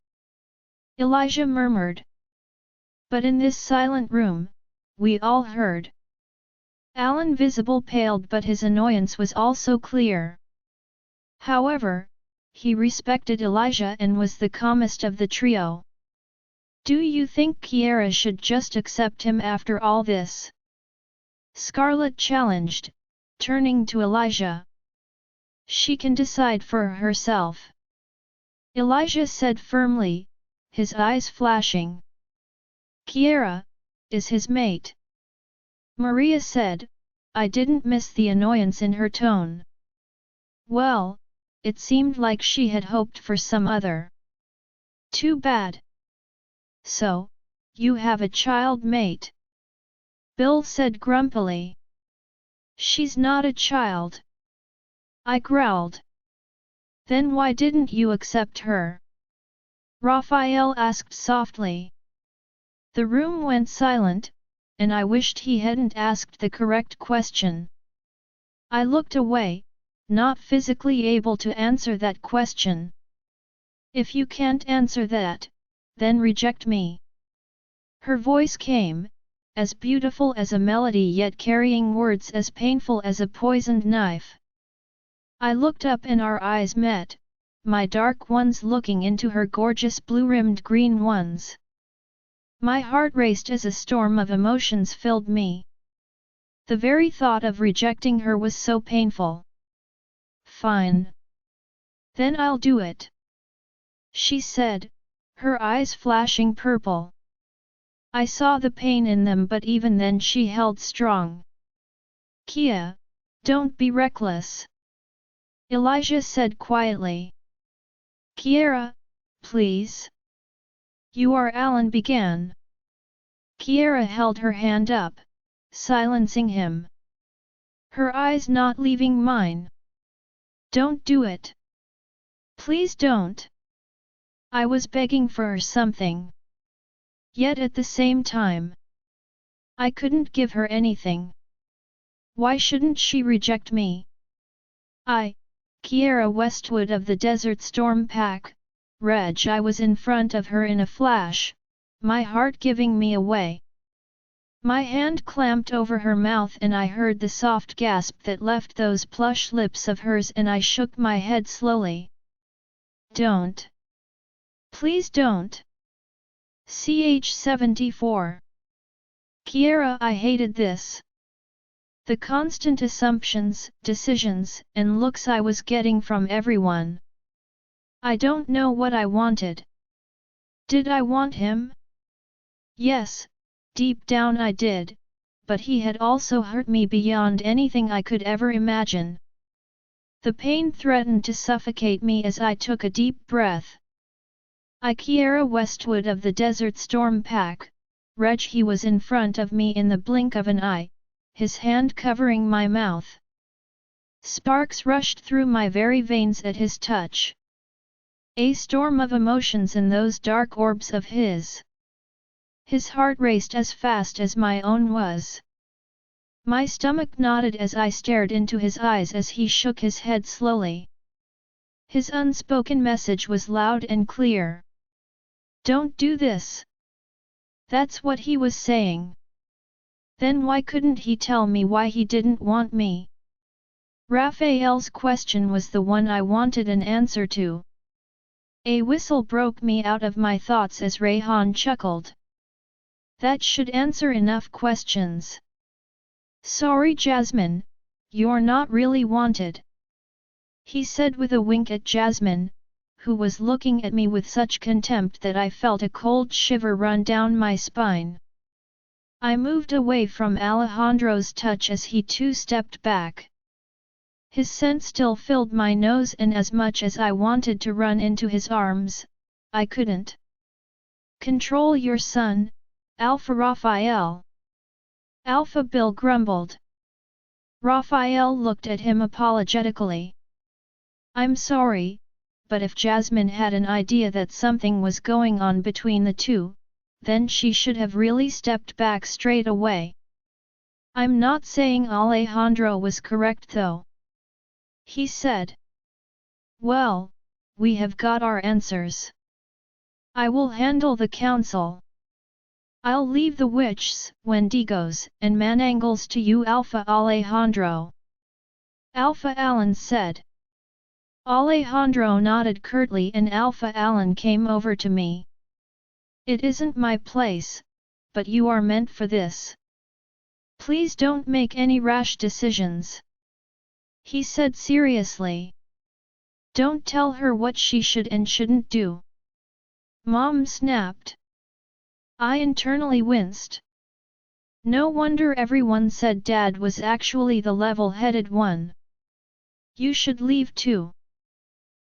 Elijah murmured. But in this silent room, we all heard. Alan visible paled but his annoyance was also clear. However, he respected Elijah and was the calmest of the trio. Do you think Kiara should just accept him after all this? Scarlet challenged, turning to Elijah. She can decide for herself, Elijah said firmly, his eyes flashing. Kiara is his mate, Maria said. I didn't miss the annoyance in her tone. Well, it seemed like she had hoped for some other. Too bad. So, you have a child mate? Bill said grumpily. She's not a child, I growled. Then why didn't you accept her? Raphael asked softly. The room went silent, and I wished he hadn't asked the correct question. I looked away, not physically able to answer that question. If you can't answer that, then reject me. Her voice came, as beautiful as a melody yet carrying words as painful as a poisoned knife. I looked up and our eyes met, my dark ones looking into her gorgeous blue-rimmed green ones. My heart raced as a storm of emotions filled me. The very thought of rejecting her was so painful. Fine. Then I'll do it. She said, her eyes flashing purple. I saw the pain in them, but even then she held strong. Kia, don't be reckless. Elijah said quietly. Kiera, please. You are Alan began. Kiera held her hand up, silencing him. Her eyes not leaving mine. Don't do it. Please don't. I was begging for something. Yet at the same time, I couldn't give her anything. Why shouldn't she reject me? Kiera Westwood of the Desert Storm Pack, Reg. I was in front of her in a flash, my heart giving me away. My hand clamped over her mouth and I heard the soft gasp that left those plush lips of hers, and I shook my head slowly. Don't. Please don't. Ch-74. Kiera, I hated this. The constant assumptions, decisions, and looks I was getting from everyone. I don't know what I wanted. Did I want him? Yes, deep down I did, but he had also hurt me beyond anything I could ever imagine. The pain threatened to suffocate me as I took a deep breath. Kiera Westwood of the Desert Storm Pack, Reg. He was in front of me in the blink of an eye, his hand covering my mouth. Sparks rushed through my very veins at his touch. A storm of emotions in those dark orbs of his. His heart raced as fast as my own was. My stomach knotted as I stared into his eyes as he shook his head slowly. His unspoken message was loud and clear. Don't do this. That's what he was saying. Then why couldn't he tell me why he didn't want me? Raphael's question was the one I wanted an answer to. A whistle broke me out of my thoughts as Rayhan chuckled. That should answer enough questions. Sorry Jasmine, you're not really wanted. He said with a wink at Jasmine, who was looking at me with such contempt that I felt a cold shiver run down my spine. I moved away from Alejandro's touch as he too stepped back. His scent still filled my nose, and as much as I wanted to run into his arms, I couldn't. Control your son, Alpha Raphael. Alpha Bill grumbled. Raphael looked at him apologetically. I'm sorry, but if Jasmine had an idea that something was going on between the two, then she should have really stepped back straight away. I'm not saying Alejandro was correct though. He said. Well, we have got our answers. I will handle the council. I'll leave the witches, Wendigos, and Manangles to you, Alpha Alejandro. Alpha Alan said. Alejandro nodded curtly and Alpha Alan came over to me. It isn't my place, but you are meant for this. Please don't make any rash decisions. He said seriously. Don't tell her what she should and shouldn't do. Mom snapped. I internally winced. No wonder everyone said Dad was actually the level-headed one. You should leave too.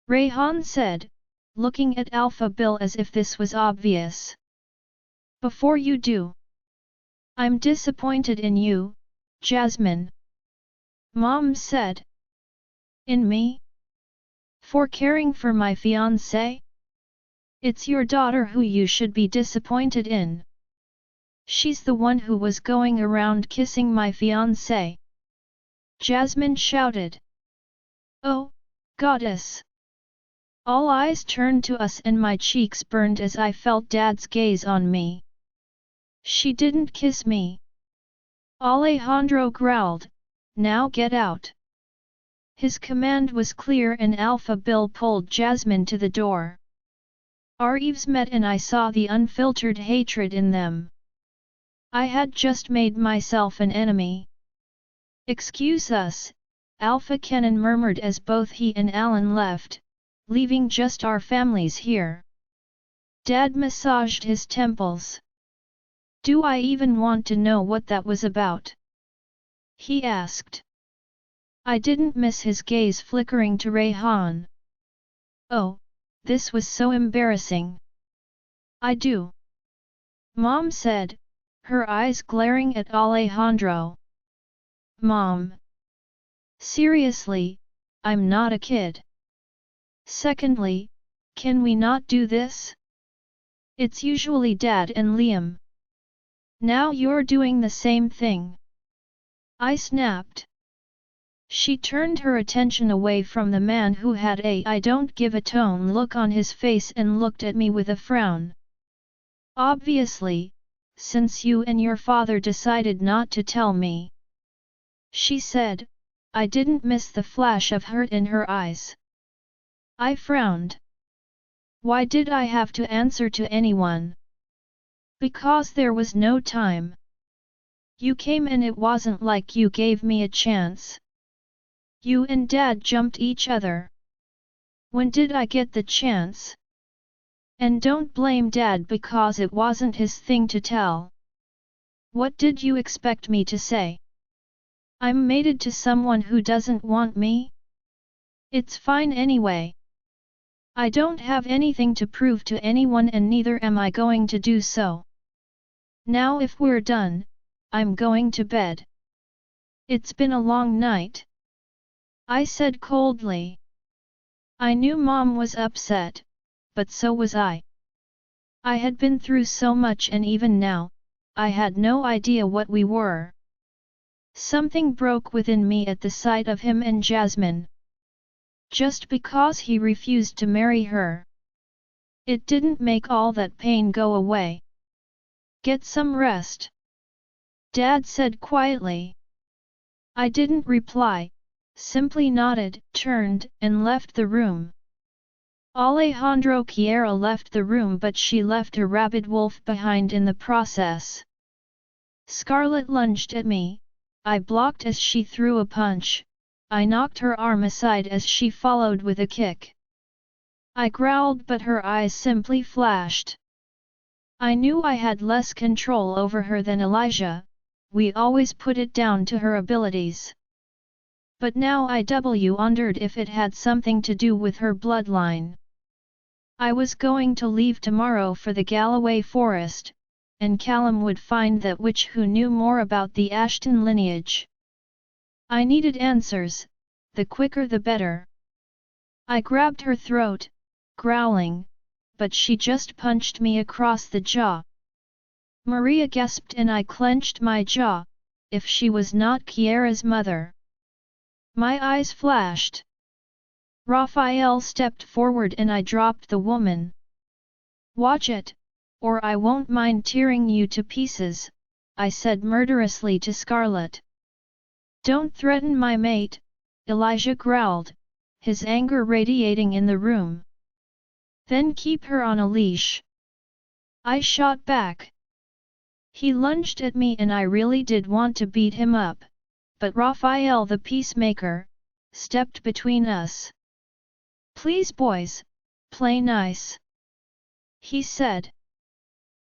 Rayhan said, looking at Alpha Bill as if this was obvious. Before you do. I'm disappointed in you, Jasmine. Mom said. In me? For caring for my fiancé? It's your daughter who you should be disappointed in. She's the one who was going around kissing my fiancé. Jasmine shouted. Oh, goddess! All eyes turned to us and my cheeks burned as I felt Dad's gaze on me. She didn't kiss me. Alejandro growled, now get out. His command was clear and Alpha Bill pulled Jasmine to the door. Our eves met and I saw the unfiltered hatred in them. I had just made myself an enemy. Excuse us, Alpha Kenan murmured as both he and Alan left, leaving just our families here. Dad massaged his temples. Do I even want to know what that was about? He asked. I didn't miss his gaze flickering to Rayhan. Oh, this was so embarrassing. I do. Mom said, her eyes glaring at Alejandro. Mom. Seriously, I'm not a kid. Secondly, can we not do this? It's usually Dad and Liam. Now you're doing the same thing. I snapped. She turned her attention away from the man who had a I don't give a tone look on his face and looked at me with a frown. Obviously, since you and your father decided not to tell me. She said. I didn't miss the flash of hurt in her eyes. I frowned. Why did I have to answer to anyone? Because there was no time. You came and it wasn't like you gave me a chance. You and Dad jumped each other. When did I get the chance? And don't blame Dad because it wasn't his thing to tell. What did you expect me to say? I'm mated to someone who doesn't want me? It's fine anyway. I don't have anything to prove to anyone and neither am I going to do so. Now if we're done, I'm going to bed. It's been a long night. I said coldly. I knew Mom was upset, but so was I. I had been through so much and even now, I had no idea what we were. Something broke within me at the sight of him and Jasmine. Just because he refused to marry her. It didn't make all that pain go away. Get some rest. Dad said quietly. I didn't reply, simply nodded, turned, and left the room. Alejandro Chiara left the room but she left a rabid wolf behind in the process. Scarlet lunged at me, I blocked as she threw a punch, I knocked her arm aside as she followed with a kick. I growled but her eyes simply flashed. I knew I had less control over her than Elijah, we always put it down to her abilities. But now I wondered if it had something to do with her bloodline. I was going to leave tomorrow for the Galloway Forest, and Callum would find that witch who knew more about the Ashton lineage. I needed answers, the quicker the better. I grabbed her throat, growling, but she just punched me across the jaw. Maria gasped and I clenched my jaw, if she was not Chiara's mother. My eyes flashed. Raphael stepped forward and I dropped the woman. Watch it, or I won't mind tearing you to pieces, I said murderously to Scarlet. Don't threaten my mate, Elijah growled, his anger radiating in the room. Then keep her on a leash. I shot back. He lunged at me and I really did want to beat him up, but Raphael the peacemaker, stepped between us. Please boys, play nice. He said.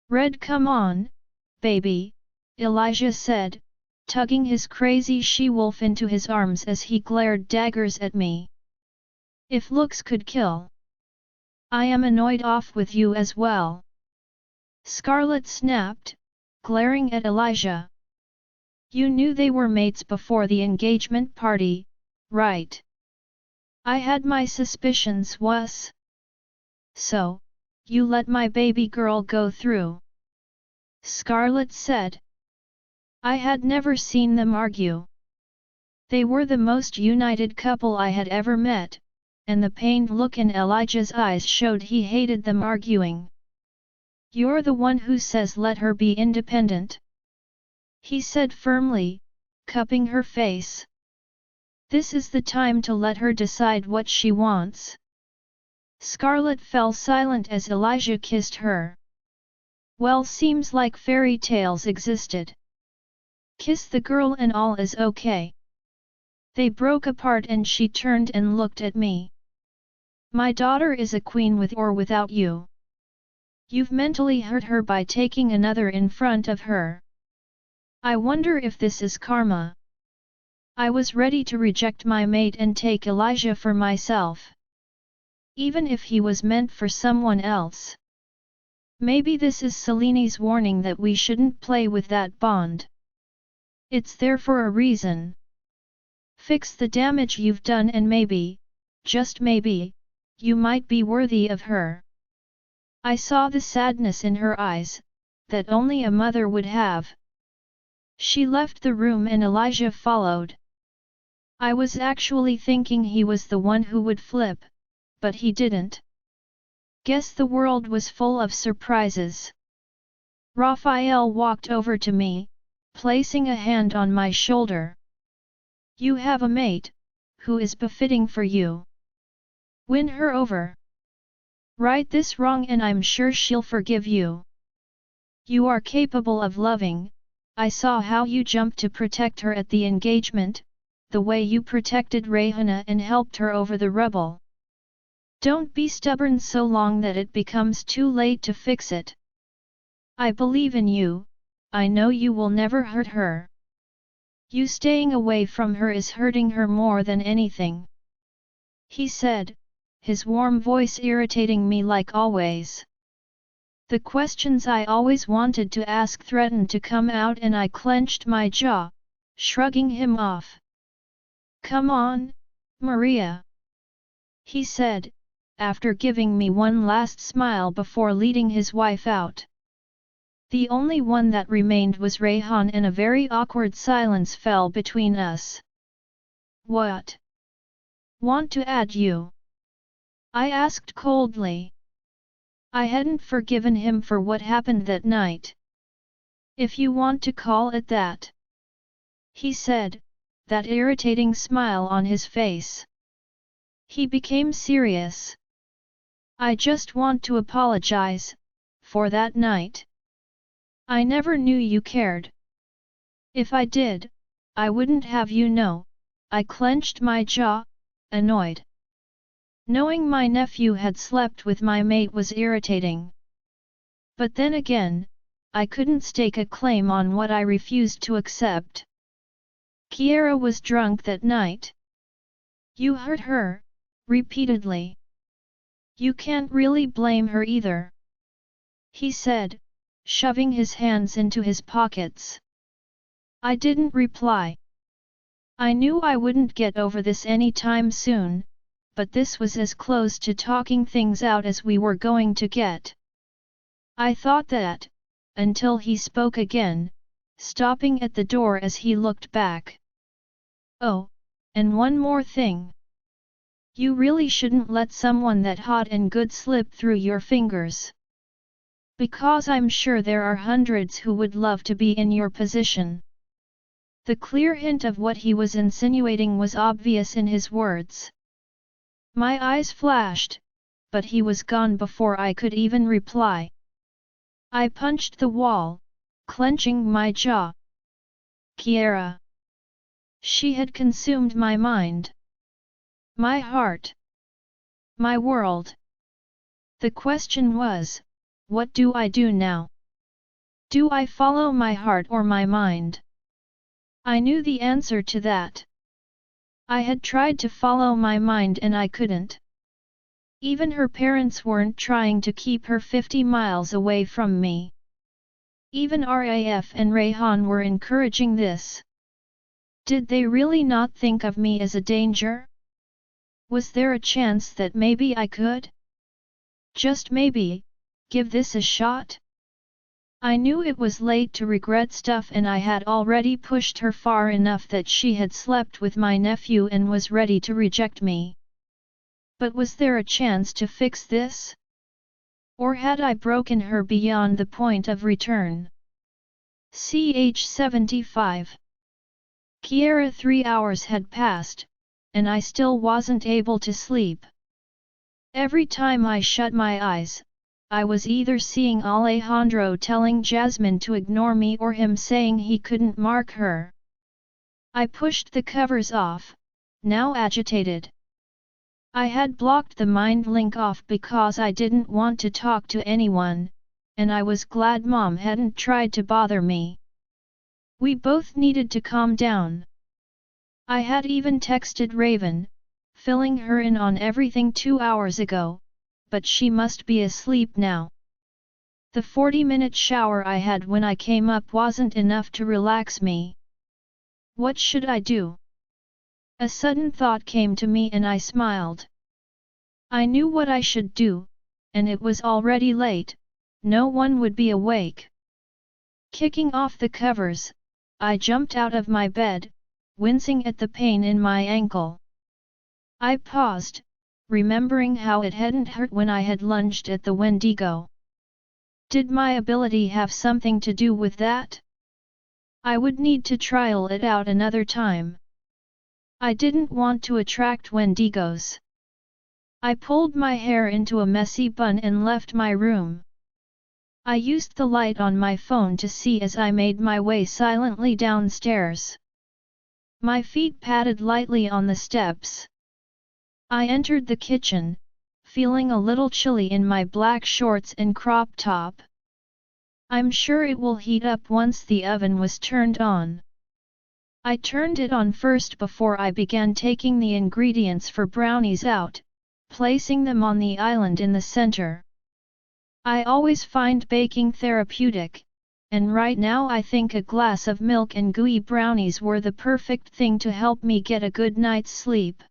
Red come on, baby, Elijah said, tugging his crazy she-wolf into his arms as he glared daggers at me. If looks could kill. I am annoyed off with you as well. Scarlet snapped, glaring at Elijah. You knew they were mates before the engagement party, right? I had my suspicions was. So, you let my baby girl go through. Scarlet said. I had never seen them argue. They were the most united couple I had ever met, and the pained look in Elijah's eyes showed he hated them arguing. You're the one who says let her be independent, he said firmly, cupping her face. This is the time to let her decide what she wants. Scarlet fell silent as Elijah kissed her. Well, seems like fairy tales existed. Kiss the girl and all is okay. They broke apart and she turned and looked at me. My daughter is a queen with or without you. You've mentally hurt her by taking another in front of her. I wonder if this is karma. I was ready to reject my mate and take Elijah for myself. Even if he was meant for someone else. Maybe this is Selene's warning that we shouldn't play with that bond. It's there for a reason. Fix the damage you've done and maybe, just maybe, you might be worthy of her. I saw the sadness in her eyes, that only a mother would have. She left the room and Elijah followed. I was actually thinking he was the one who would flip, but he didn't. Guess the world was full of surprises. Raphael walked over to me, placing a hand on my shoulder. You have a mate, who is befitting for you. Win her over. Right this wrong and I'm sure she'll forgive you. You are capable of loving. I saw how you jumped to protect her at the engagement, the way you protected Rayhana and helped her over the rubble. Don't be stubborn so long that it becomes too late to fix it. I believe in you, I know you will never hurt her. You staying away from her is hurting her more than anything. He said, his warm voice irritating me like always. The questions I always wanted to ask threatened to come out and I clenched my jaw, shrugging him off. Come on, Maria. He said, after giving me one last smile before leading his wife out. The only one that remained was Rayhan and a very awkward silence fell between us. What? Want to add you? I asked coldly. I hadn't forgiven him for what happened that night. If you want to call it that. He said, that irritating smile on his face. He became serious. I just want to apologize, for that night. I never knew you cared. If I did, I wouldn't have you know. I clenched my jaw, annoyed. Knowing my nephew had slept with my mate was irritating. But then again, I couldn't stake a claim on what I refused to accept. Kiera was drunk that night. You hurt her, repeatedly. You can't really blame her either. He said, shoving his hands into his pockets. I didn't reply. I knew I wouldn't get over this any time soon, but this was as close to talking things out as we were going to get. I thought that, until he spoke again, stopping at the door as he looked back. Oh, and one more thing. You really shouldn't let someone that hot and good slip through your fingers. Because I'm sure there are hundreds who would love to be in your position. The clear hint of what he was insinuating was obvious in his words. My eyes flashed, but he was gone before I could even reply. I punched the wall, clenching my jaw. Kiera. She had consumed my mind. My heart. My world. The question was, what do I do now? Do I follow my heart or my mind? I knew the answer to that. I had tried to follow my mind and I couldn't. Even her parents weren't trying to keep her 50 miles away from me. Even RAF and Rayhan were encouraging this. Did they really not think of me as a danger? Was there a chance that maybe I could? Just maybe, give this a shot? I knew it was late to regret stuff, and I had already pushed her far enough that she had slept with my nephew and was ready to reject me. But was there a chance to fix this? Or had I broken her beyond the point of return? Ch 75. Kiera 3 hours had passed, and I still wasn't able to sleep. Every time I shut my eyes, I was either seeing Alejandro telling Jasmine to ignore me or him saying he couldn't mark her. I pushed the covers off, now agitated. I had blocked the mind link off because I didn't want to talk to anyone, and I was glad Mom hadn't tried to bother me. We both needed to calm down. I had even texted Raven, filling her in on everything 2 hours ago, but she must be asleep now. The 40-minute shower I had when I came up wasn't enough to relax me. What should I do? A sudden thought came to me and I smiled. I knew what I should do, and it was already late, no one would be awake. Kicking off the covers, I jumped out of my bed, wincing at the pain in my ankle. I paused, remembering how it hadn't hurt when I had lunged at the Wendigo. Did my ability have something to do with that? I would need to trial it out another time. I didn't want to attract Wendigos. I pulled my hair into a messy bun and left my room. I used the light on my phone to see as I made my way silently downstairs. My feet patted lightly on the steps. I entered the kitchen, feeling a little chilly in my black shorts and crop top. I'm sure it will heat up once the oven was turned on. I turned it on first before I began taking the ingredients for brownies out, placing them on the island in the center. I always find baking therapeutic, and right now I think a glass of milk and gooey brownies were the perfect thing to help me get a good night's sleep.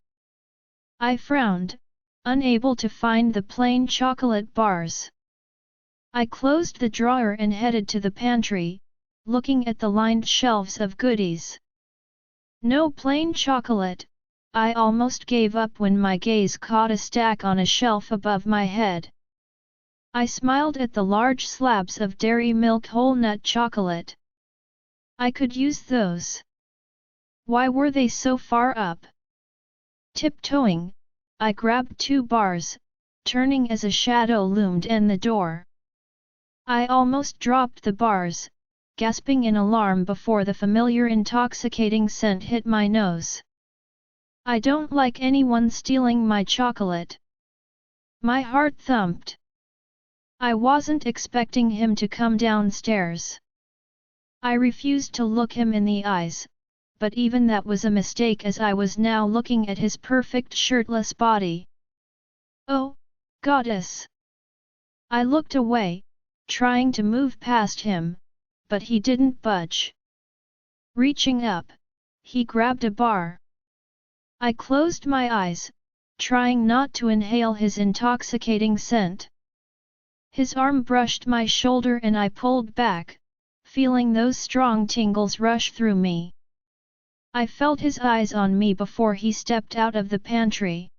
I frowned, unable to find the plain chocolate bars. I closed the drawer and headed to the pantry, looking at the lined shelves of goodies. No plain chocolate. I almost gave up when my gaze caught a stack on a shelf above my head. I smiled at the large slabs of Dairy Milk whole nut chocolate. I could use those. Why were they so far up? Tiptoeing, I grabbed 2 bars, turning as a shadow loomed in the door. I almost dropped the bars, gasping in alarm before the familiar intoxicating scent hit my nose. I don't like anyone stealing my chocolate. My heart thumped. I wasn't expecting him to come downstairs. I refused to look him in the eyes, but even that was a mistake as I was now looking at his perfect shirtless body. Oh, goddess! I looked away, trying to move past him, but he didn't budge. Reaching up, he grabbed a bar. I closed my eyes, trying not to inhale his intoxicating scent. His arm brushed my shoulder and I pulled back, feeling those strong tingles rush through me. I felt his eyes on me before he stepped out of the pantry.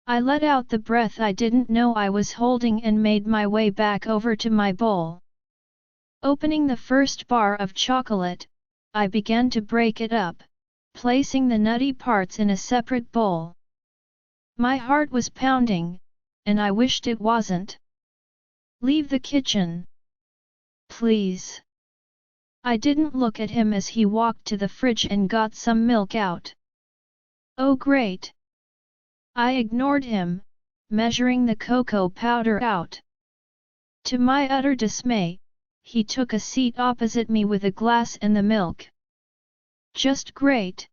I let out the breath I didn't know I was holding and made my way back over to my bowl. Opening the first bar of chocolate, I began to break it up, placing the nutty parts in a separate bowl. My heart was pounding, and I wished it wasn't. Leave the kitchen. Please. I didn't look at him as he walked to the fridge and got some milk out. Oh great! I ignored him, measuring the cocoa powder out. To my utter dismay, he took a seat opposite me with a glass and the milk. Just great!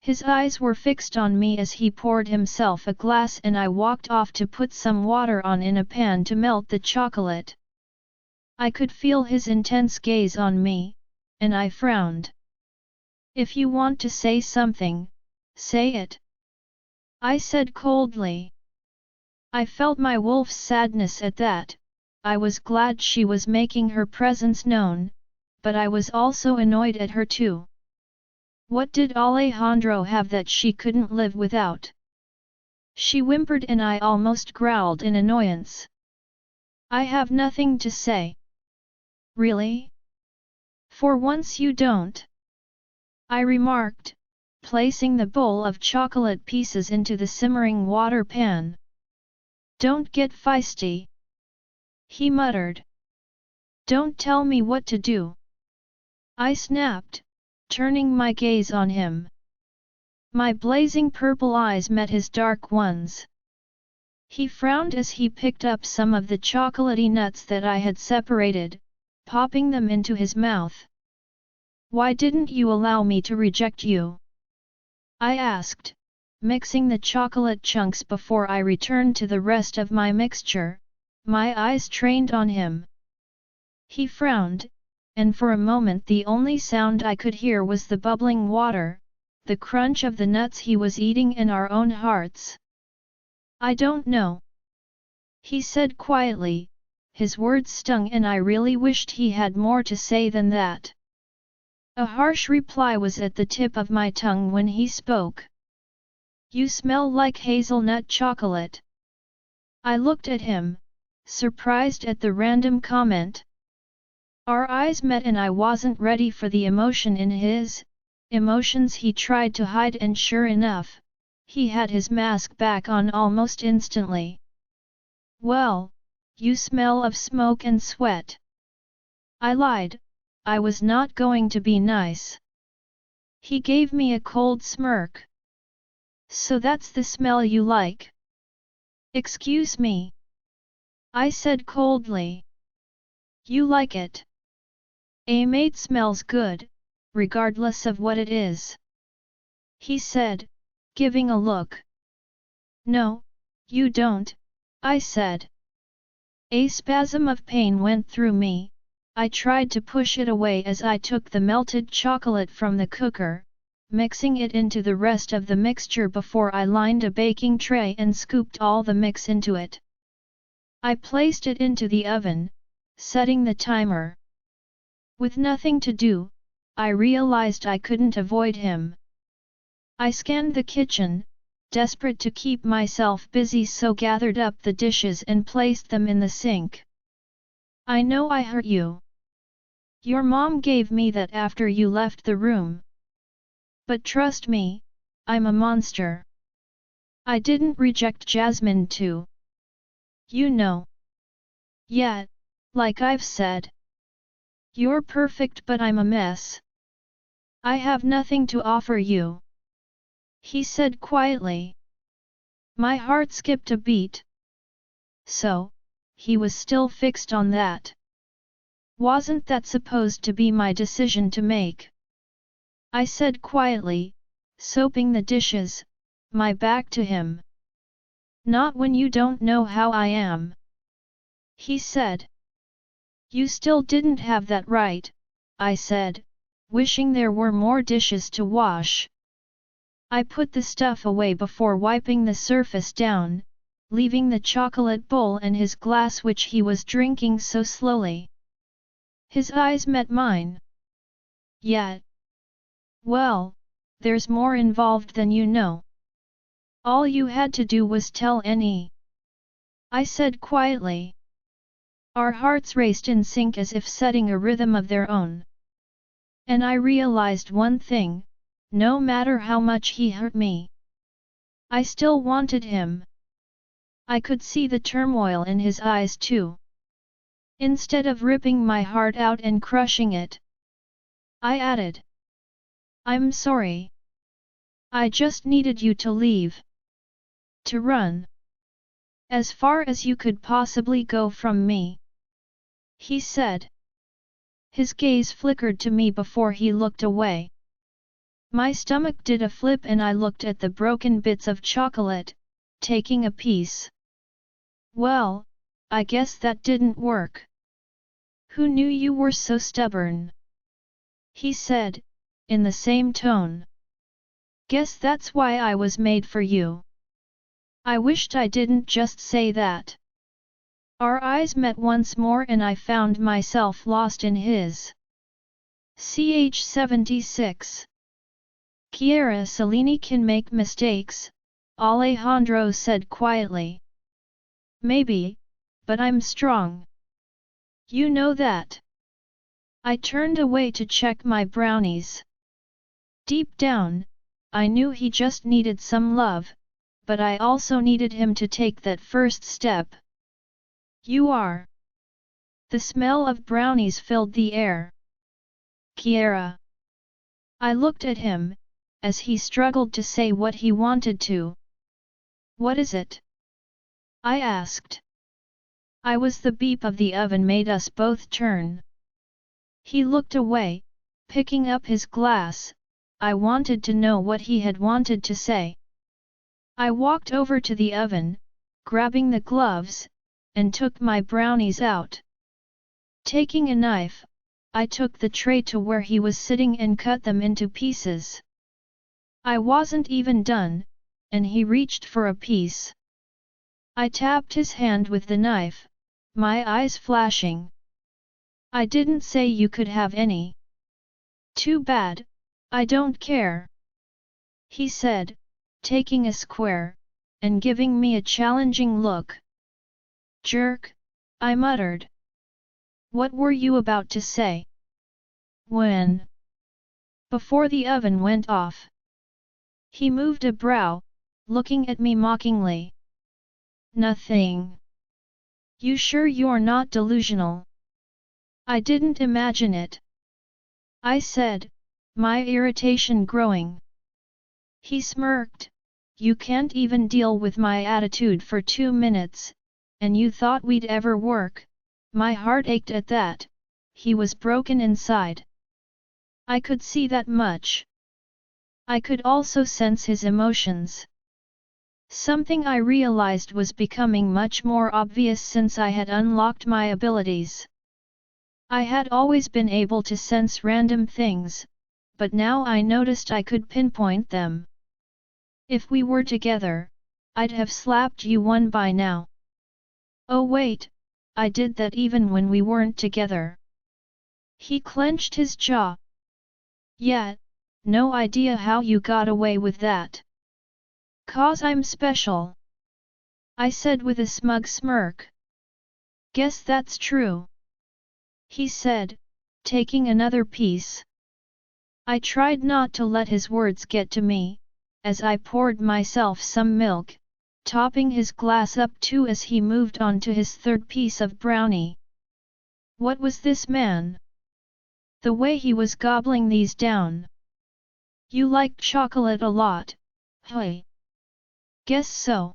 His eyes were fixed on me as he poured himself a glass and I walked off to put some water on in a pan to melt the chocolate. I could feel his intense gaze on me, and I frowned. If you want to say something, say it. I said coldly. I felt my wolf's sadness at that. I was glad she was making her presence known, but I was also annoyed at her too. What did Alejandro have that she couldn't live without? She whimpered and I almost growled in annoyance. I have nothing to say. Really? For once you don't. I remarked, placing the bowl of chocolate pieces into the simmering water pan. Don't get feisty. He muttered. Don't tell me what to do. I snapped, turning my gaze on him. My blazing purple eyes met his dark ones. He frowned as he picked up some of the chocolatey nuts that I had separated, popping them into his mouth. Why didn't you allow me to reject you? I asked, mixing the chocolate chunks before I returned to the rest of my mixture, my eyes trained on him. He frowned, and for a moment the only sound I could hear was the bubbling water, the crunch of the nuts he was eating in our own hearts. I don't know. He said quietly, his words stung and I really wished he had more to say than that. A harsh reply was at the tip of my tongue when he spoke. You smell like hazelnut chocolate. I looked at him, surprised at the random comment. Our eyes met and I wasn't ready for the emotion in his, emotions he tried to hide, and sure enough, he had his mask back on almost instantly. Well, you smell of smoke and sweat. I lied, I was not going to be nice. He gave me a cold smirk. So that's the smell you like? Excuse me. I said coldly. You like it? A mate smells good, regardless of what it is. He said, giving a look. No, you don't, I said. A spasm of pain went through me. I tried to push it away as I took the melted chocolate from the cooker, mixing it into the rest of the mixture before I lined a baking tray and scooped all the mix into it. I placed it into the oven, setting the timer. With nothing to do, I realized I couldn't avoid him. I scanned the kitchen, desperate to keep myself busy, so gathered up the dishes and placed them in the sink. I know I hurt you. Your mom gave me that after you left the room. But trust me, I'm a monster. I didn't reject Jasmine too. You know. Yet, like I've said. You're perfect but I'm a mess. I have nothing to offer you. He said quietly. My heart skipped a beat. So, he was still fixed on that. Wasn't that supposed to be my decision to make? I said quietly, soaping the dishes, my back to him. Not when you don't know how I am. He said. You still didn't have that right, I said, wishing there were more dishes to wash. I put the stuff away before wiping the surface down, leaving the chocolate bowl and his glass which he was drinking so slowly. His eyes met mine. Yet. Well, there's more involved than you know. All you had to do was tell Annie. I said quietly. Our hearts raced in sync as if setting a rhythm of their own. And I realized one thing, no matter how much he hurt me, I still wanted him. I could see the turmoil in his eyes too. Instead of ripping my heart out and crushing it, I added. I'm sorry. I just needed you to leave. To run. As far as you could possibly go from me. He said. His gaze flickered to me before he looked away. My stomach did a flip and I looked at the broken bits of chocolate, taking a piece. Well, I guess that didn't work. Who knew you were so stubborn? He said, in the same tone. Guess that's why I was made for you. I wished I didn't just say that. Our eyes met once more and I found myself lost in his. Ch76. Chiara Cellini can make mistakes, Alejandro said quietly. Maybe, but I'm strong. You know that. I turned away to check my brownies. Deep down, I knew he just needed some love, but I also needed him to take that first step. You are. The smell of brownies filled the air. Chiara. I looked at him, as he struggled to say what he wanted to. What is it? I asked. I was the beep of the oven made us both turn. He looked away, picking up his glass. I wanted to know what he had wanted to say. I walked over to the oven, grabbing the gloves, and took my brownies out. Taking a knife, I took the tray to where he was sitting and cut them into pieces. I wasn't even done, and he reached for a piece. I tapped his hand with the knife, my eyes flashing. I didn't say you could have any. Too bad, I don't care. He said, taking a square, and giving me a challenging look. Jerk, I muttered. What were you about to say? When? Before the oven went off. He moved a brow, looking at me mockingly. Nothing. You sure you're not delusional? I didn't imagine it. I said, my irritation growing. He smirked. You can't even deal with my attitude for 2 minutes, and you thought we'd ever work? My heart ached at that. He was broken inside. I could see that much. I could also sense his emotions. Something I realized was becoming much more obvious since I had unlocked my abilities. I had always been able to sense random things, but now I noticed I could pinpoint them. If we were together, I'd have slapped you one by now. Oh wait, I did that even when we weren't together. He clenched his jaw. Yeah, no idea how you got away with that. 'Cause I'm special. I said with a smug smirk. Guess that's true. He said, taking another piece. I tried not to let his words get to me, as I poured myself some milk, topping his glass up too as he moved on to his third piece of brownie. What was this man? The way he was gobbling these down. You liked chocolate a lot, huh? Guess so.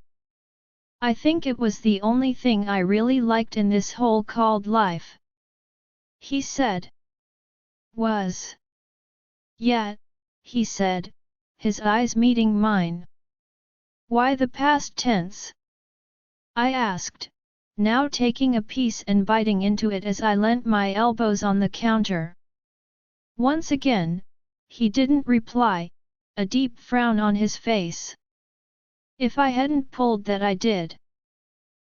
I think it was the only thing I really liked in this whole called life. He said. Was. Yeah, he said, his eyes meeting mine. Why the past tense? I asked, now taking a piece and biting into it as I leant my elbows on the counter. Once again, he didn't reply, a deep frown on his face. If I hadn't pulled that I did,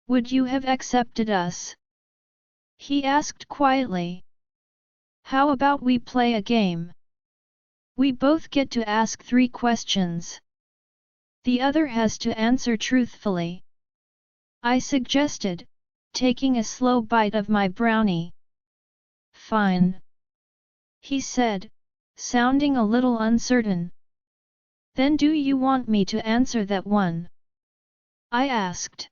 would you have accepted us? He asked quietly. How about we play a game? We both get to ask 3 questions. The other has to answer truthfully. I suggested, taking a slow bite of my brownie. Fine. He said, sounding a little uncertain. Then do you want me to answer that one? I asked.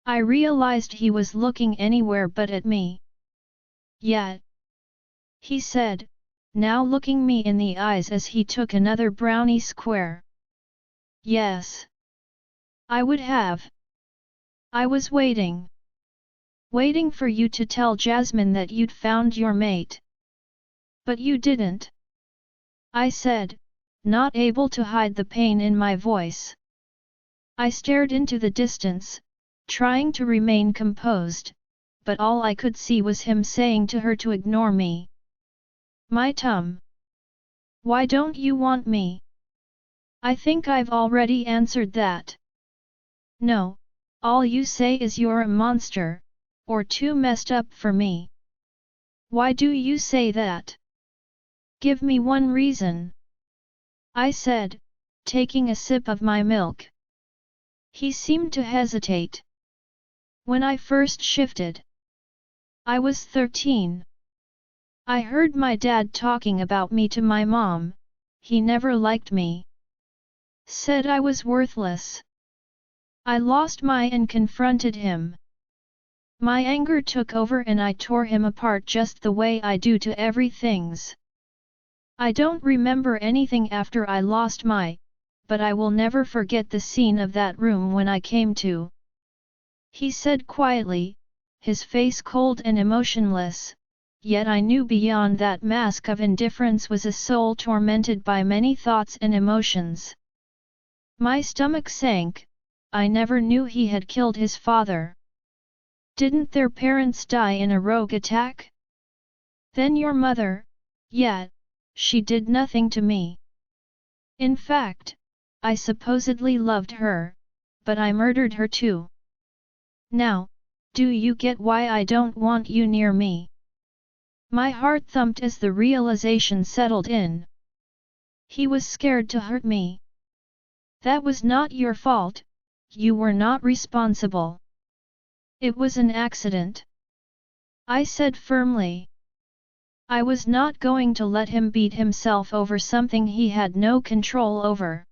I realized he was looking anywhere but at me. Yeah. He said, now looking me in the eyes as he took another brownie square. Yes. I would have. I was waiting. Waiting for you to tell Jasmine that you'd found your mate. But you didn't. I said, not able to hide the pain in my voice. I stared into the distance, trying to remain composed, but all I could see was him saying to her to ignore me. My tum. Why don't you want me? I think I've already answered that. No, all you say is you're a monster, or too messed up for me. Why do you say that? Give me one reason. I said, taking a sip of my milk. He seemed to hesitate. When I first shifted, I was 13. I heard my dad talking about me to my mom. He never liked me. Said I was worthless. I lost my and confronted him. My anger took over and I tore him apart just the way I do to everything's. I don't remember anything after I lost my, but I will never forget the scene of that room when I came to. He said quietly, his face cold and emotionless, yet I knew beyond that mask of indifference was a soul tormented by many thoughts and emotions. My stomach sank. I never knew he had killed his father. Didn't their parents die in a rogue attack? Then your mother, yet, she did nothing to me. In fact, I supposedly loved her, but I murdered her too. Now, do you get why I don't want you near me? My heart thumped as the realization settled in. He was scared to hurt me. That was not your fault, you were not responsible. It was an accident. I said firmly. I was not going to let him beat himself over something he had no control over.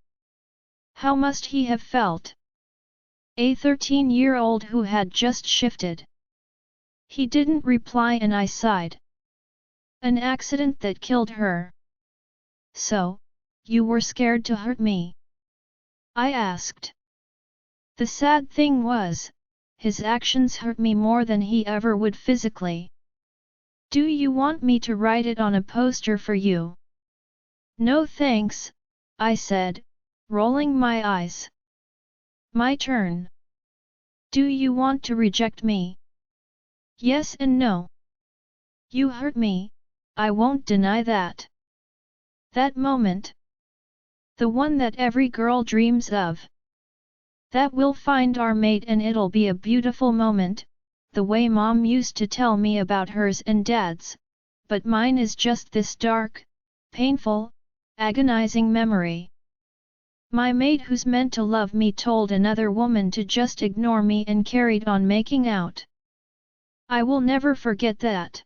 How must he have felt? A 13-year-old who had just shifted. He didn't reply and I sighed. An accident that killed her. So, you were scared to hurt me? I asked. The sad thing was, his actions hurt me more than he ever would physically. Do you want me to write it on a poster for you? No thanks, I said, rolling my eyes. My turn. Do you want to reject me? Yes and no. You hurt me, I won't deny that. That moment. The one that every girl dreams of. That we'll find our mate and it'll be a beautiful moment, the way Mom used to tell me about hers and Dad's, but mine is just this dark, painful, agonizing memory. My mate who's meant to love me told another woman to just ignore me and carried on making out. I will never forget that.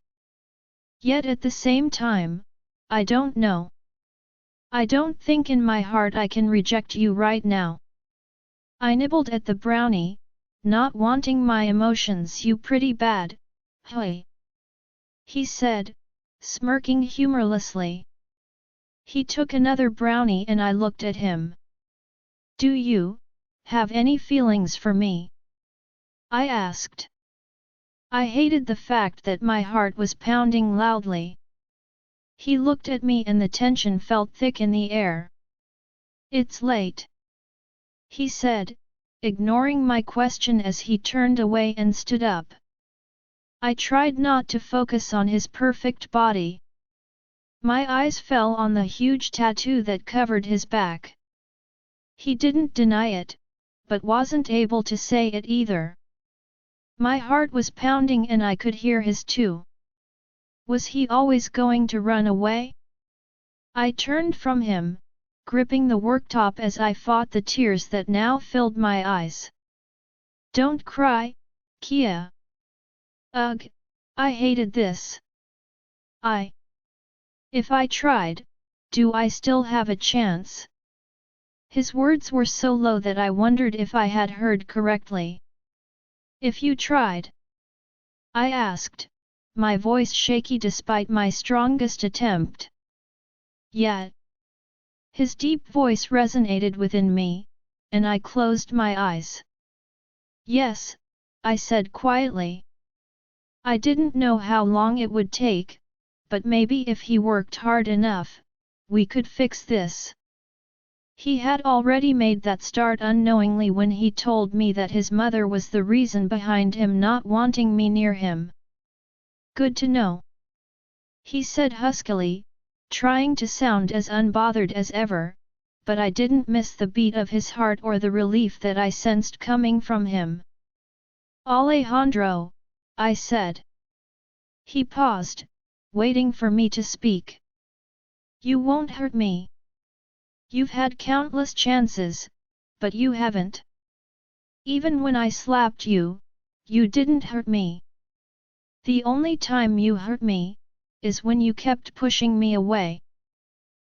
Yet at the same time, I don't know. I don't think in my heart I can reject you right now. I nibbled at the brownie, not wanting my emotions you pretty bad, hey. He said, smirking humorlessly. He took another brownie and I looked at him. Do you have any feelings for me? I asked. I hated the fact that my heart was pounding loudly. He looked at me and the tension felt thick in the air. It's late, he said, ignoring my question as he turned away and stood up. I tried not to focus on his perfect body. My eyes fell on the huge tattoo that covered his back. He didn't deny it, but wasn't able to say it either. My heart was pounding and I could hear his too. Was he always going to run away? I turned from him, gripping the worktop as I fought the tears that now filled my eyes. Don't cry, Kia. Ugh, I hated this. If I tried, do I still have a chance? His words were so low that I wondered if I had heard correctly. If you tried? I asked, my voice shaky despite my strongest attempt. Yet. His deep voice resonated within me, and I closed my eyes. Yes, I said quietly. I didn't know how long it would take, but maybe if he worked hard enough, we could fix this. He had already made that start unknowingly when he told me that his mother was the reason behind him not wanting me near him. Good to know, he said huskily, trying to sound as unbothered as ever, but I didn't miss the beat of his heart or the relief that I sensed coming from him. Alejandro, I said. He paused, waiting for me to speak. You won't hurt me. You've had countless chances, but you haven't. Even when I slapped you, you didn't hurt me. The only time you hurt me, is when you kept pushing me away.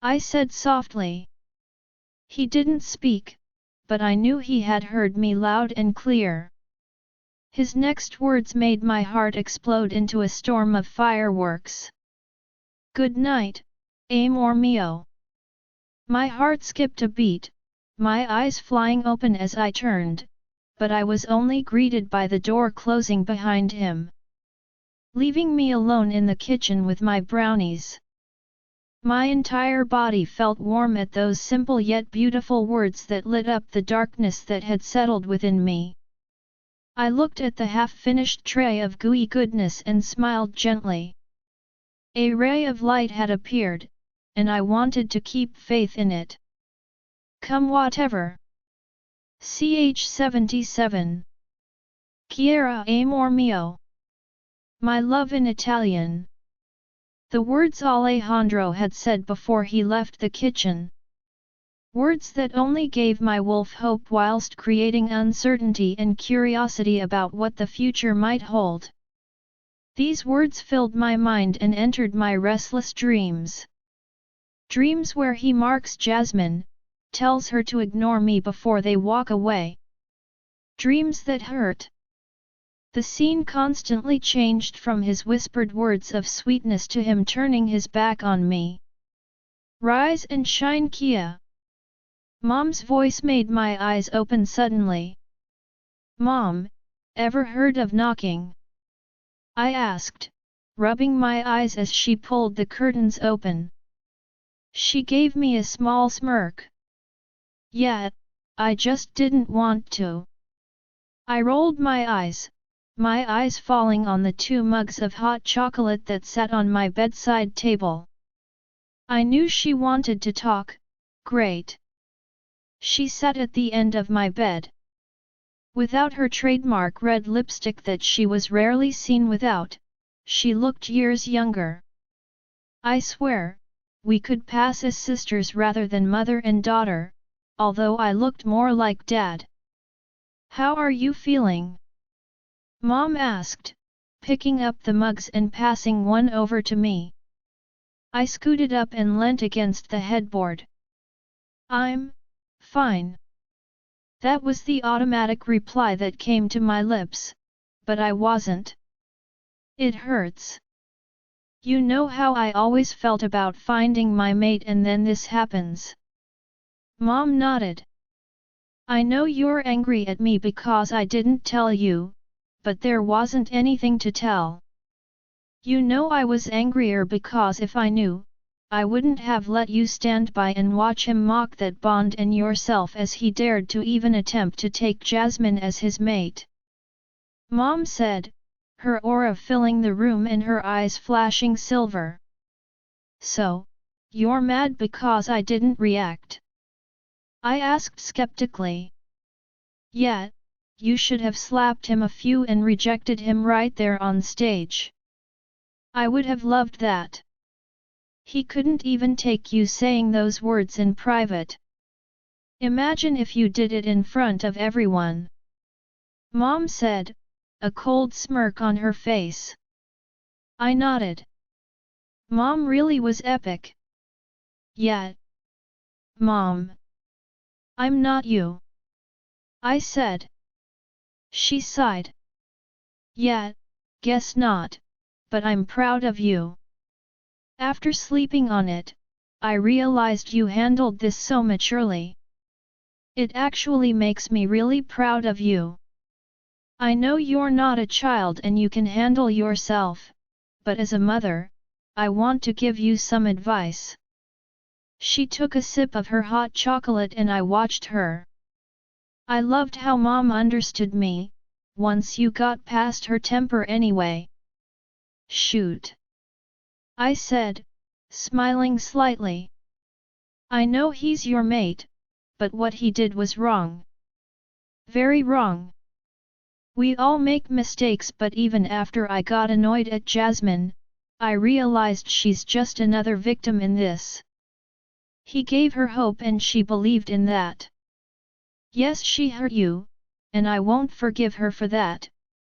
I said softly. He didn't speak, but I knew he had heard me loud and clear. His next words made my heart explode into a storm of fireworks. Good night, amor mio. My heart skipped a beat, my eyes flying open as I turned, but I was only greeted by the door closing behind him, leaving me alone in the kitchen with my brownies. My entire body felt warm at those simple yet beautiful words that lit up the darkness that had settled within me. I looked at the half-finished tray of gooey goodness and smiled gently. A ray of light had appeared, and I wanted to keep faith in it. Come whatever. Ch 77. Chiara amor mio. My love in Italian. The words Alejandro had said before he left the kitchen. Words that only gave my wolf hope whilst creating uncertainty and curiosity about what the future might hold. These words filled my mind and entered my restless dreams. Dreams where he marks Jasmine, tells her to ignore me before they walk away. Dreams that hurt. The scene constantly changed from his whispered words of sweetness to him turning his back on me. Rise and shine, Kia. Mom's voice made my eyes open suddenly. Mom, ever heard of knocking? I asked, rubbing my eyes as she pulled the curtains open. She gave me a small smirk. Yeah, I just didn't want to. I rolled my eyes falling on the 2 mugs of hot chocolate that sat on my bedside table. I knew she wanted to talk. Great. She sat at the end of my bed. Without her trademark red lipstick that she was rarely seen without, she looked years younger. I swear, we could pass as sisters rather than mother and daughter, although I looked more like Dad. How are you feeling? Mom asked, picking up the mugs and passing one over to me. I scooted up and leant against the headboard. I'm fine. That was the automatic reply that came to my lips, but I wasn't. It hurts. You know how I always felt about finding my mate and then this happens. Mom nodded. I know you're angry at me because I didn't tell you, but there wasn't anything to tell. You know I was angrier because if I knew, I wouldn't have let you stand by and watch him mock that bond and yourself as he dared to even attempt to take Jasmine as his mate. Mom said, her aura filling the room and her eyes flashing silver. So, you're mad because I didn't react? I asked skeptically. Yeah, you should have slapped him a few and rejected him right there on stage. I would have loved that. He couldn't even take you saying those words in private. Imagine if you did it in front of everyone. Mom said, a cold smirk on her face. I nodded. Mom really was epic. Yeah. Mom. I'm not you. I said. She sighed. Yeah, guess not, but I'm proud of you. After sleeping on it, I realized you handled this so maturely. It actually makes me really proud of you. I know you're not a child and you can handle yourself, but as a mother, I want to give you some advice. She took a sip of her hot chocolate and I watched her. I loved how Mom understood me, once you got past her temper anyway. Shoot. I said, smiling slightly. I know he's your mate, but what he did was wrong. Very wrong. We all make mistakes, but even after I got annoyed at Jasmine, I realized she's just another victim in this. He gave her hope and she believed in that. Yes, she hurt you, and I won't forgive her for that,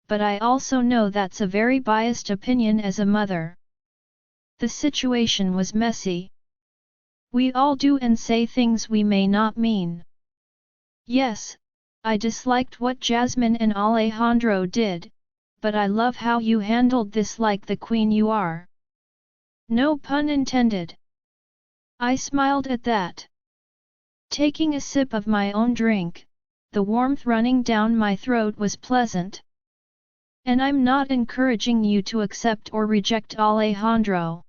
but I also know that's a very biased opinion as a mother. The situation was messy. We all do and say things we may not mean. Yes, I disliked what Jasmine and Alejandro did, but I love how you handled this like the queen you are. No pun intended. I smiled at that. Taking a sip of my own drink, the warmth running down my throat was pleasant. And I'm not encouraging you to accept or reject Alejandro.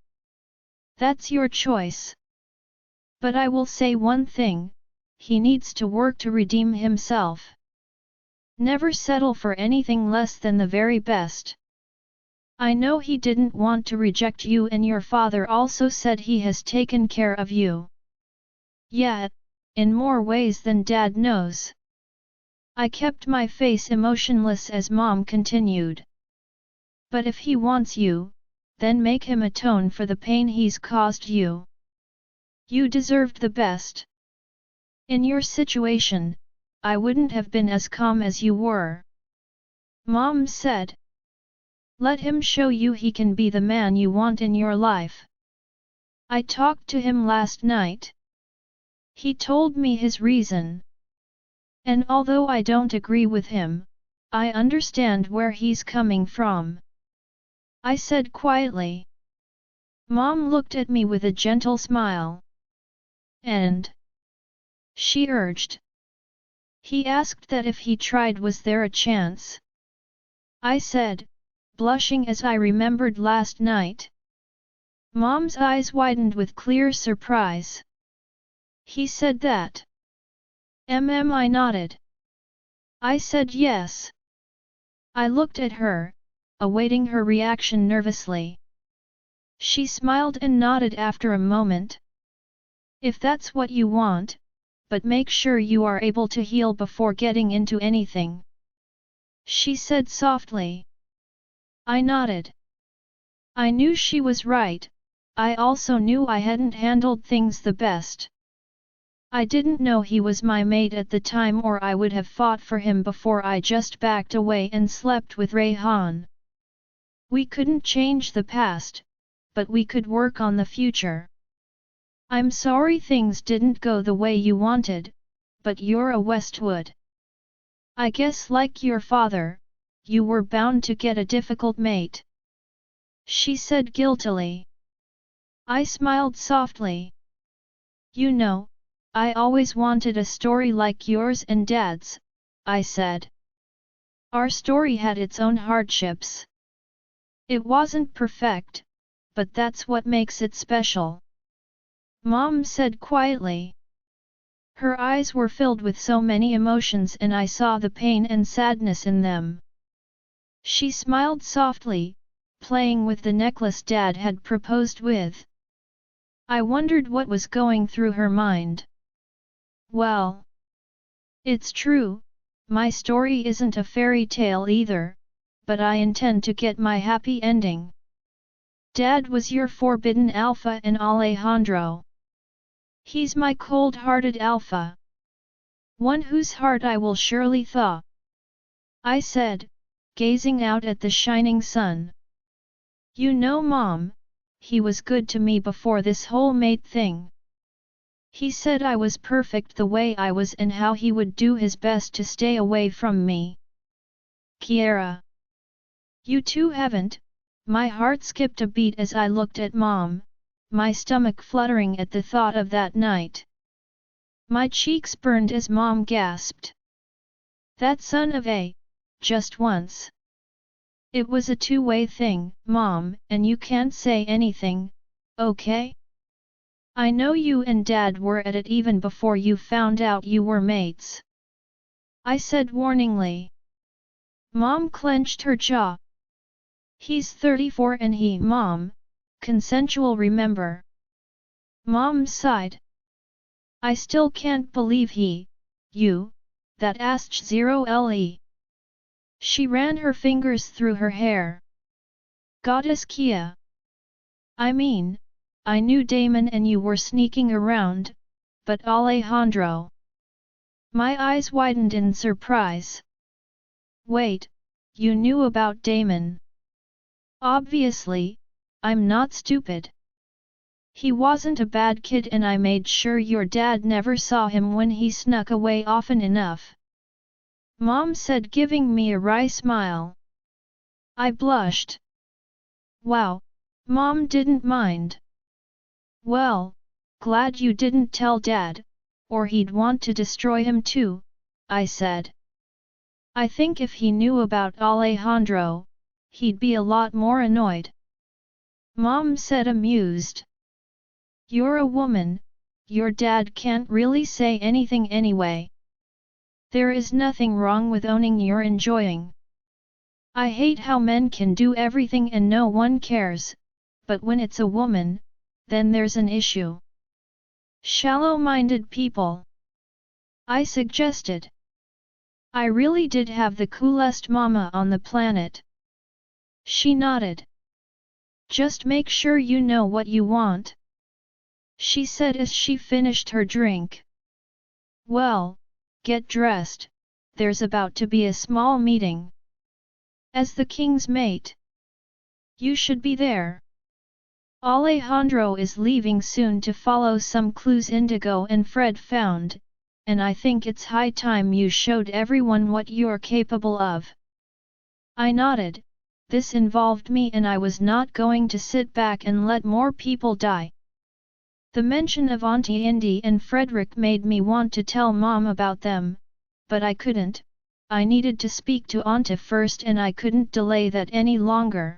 That's your choice. But I will say one thing, he needs to work to redeem himself. Never settle for anything less than the very best. I know he didn't want to reject you, and your father also said he has taken care of you. Yeah, in more ways than Dad knows. I kept my face emotionless as Mom continued. But if he wants you, then make him atone for the pain he's caused you. You deserved the best. In your situation, I wouldn't have been as calm as you were. Mom said. Let him show you he can be the man you want in your life. I talked to him last night. He told me his reason. And although I don't agree with him, I understand where he's coming from. I said quietly. Mom looked at me with a gentle smile. And? She urged. He asked that if he tried, was there a chance? I said, blushing as I remembered last night. Mom's eyes widened with clear surprise. He said that. I nodded. I said yes. I looked at her, awaiting her reaction nervously. She smiled and nodded after a moment. If that's what you want, but make sure you are able to heal before getting into anything. She said softly. I nodded. I knew she was right, I also knew I hadn't handled things the best. I didn't know he was my mate at the time, or I would have fought for him before I just backed away and slept with Rayhan. We couldn't change the past, but we could work on the future. I'm sorry things didn't go the way you wanted, but you're a Westwood. I guess like your father, you were bound to get a difficult mate. She said guiltily. I smiled softly. You know, I always wanted a story like yours and Dad's, I said. Our story had its own hardships. It wasn't perfect, but that's what makes it special. Mom said quietly. Her eyes were filled with so many emotions and I saw the pain and sadness in them. She smiled softly, playing with the necklace Dad had proposed with. I wondered what was going through her mind. Well, it's true, my story isn't a fairy tale either, but I intend to get my happy ending. Dad was your forbidden alpha and Alejandro. He's my cold-hearted alpha. One whose heart I will surely thaw. I said, gazing out at the shining sun. You know, Mom, he was good to me before this whole mate thing. He said I was perfect the way I was and how he would do his best to stay away from me. Kiera. You too haven't? My heart skipped a beat as I looked at Mom, my stomach fluttering at the thought of that night. My cheeks burned as Mom gasped. That son of a, just once. It was a two-way thing, Mom, and you can't say anything, okay? I know you and Dad were at it even before you found out you were mates. I said warningly. Mom clenched her jaw. He's 34 and he, Mom, consensual, remember? Mom sighed. I still can't believe he, you, that asked 0 le. She ran her fingers through her hair. Goddess Kia. I knew Damon and you were sneaking around, but Alejandro. My eyes widened in surprise. Wait, you knew about Damon? Obviously, I'm not stupid. He wasn't a bad kid and I made sure your dad never saw him when he snuck away often enough. Mom said, giving me a wry smile. I blushed. Wow, Mom didn't mind. Well, glad you didn't tell Dad, or he'd want to destroy him too, I said. I think if he knew about Alejandro, he'd be a lot more annoyed. Mom said, amused. You're a woman, your dad can't really say anything anyway. There is nothing wrong with owning you're enjoying. I hate how men can do everything and no one cares, but when it's a woman, then there's an issue. Shallow-minded people. I suggested. I really did have the coolest mama on the planet. She nodded. Just make sure you know what you want, she said as she finished her drink. Well, get dressed, there's about to be a small meeting. As the king's mate, you should be there. Alejandro is leaving soon to follow some clues Indigo and Fred found, and I think it's high time you showed everyone what you're capable of. I nodded. This involved me and I was not going to sit back and let more people die. The mention of Auntie Indy and Frederick made me want to tell Mom about them, but I couldn't. I needed to speak to Auntie first and I couldn't delay that any longer.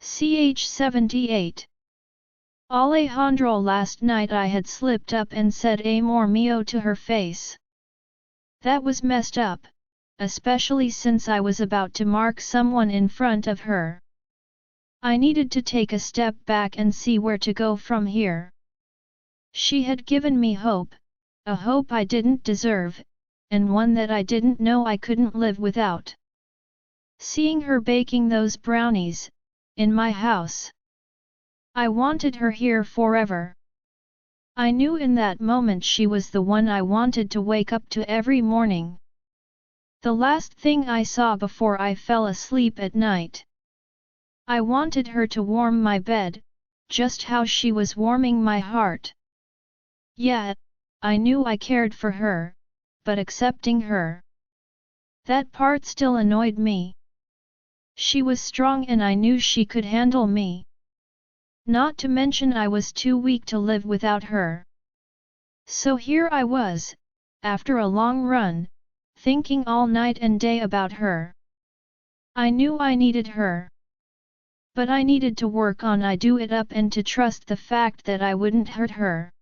Ch 78. Alejandro, last night I had slipped up and said amor mio to her face. That was messed up, especially since I was about to mark someone in front of her. I needed to take a step back and see where to go from here. She had given me hope, a hope I didn't deserve, and one that I didn't know I couldn't live without. Seeing her baking those brownies, in my house. I wanted her here forever. I knew in that moment she was the one I wanted to wake up to every morning. The last thing I saw before I fell asleep at night. I wanted her to warm my bed, just how she was warming my heart. Yeah, I knew I cared for her, but accepting her, that part still annoyed me. She was strong and I knew she could handle me. Not to mention I was too weak to live without her. So here I was, after a long run, thinking all night and day about her. I knew I needed her. But I needed to work on I do it up and to trust the fact that I wouldn't hurt her.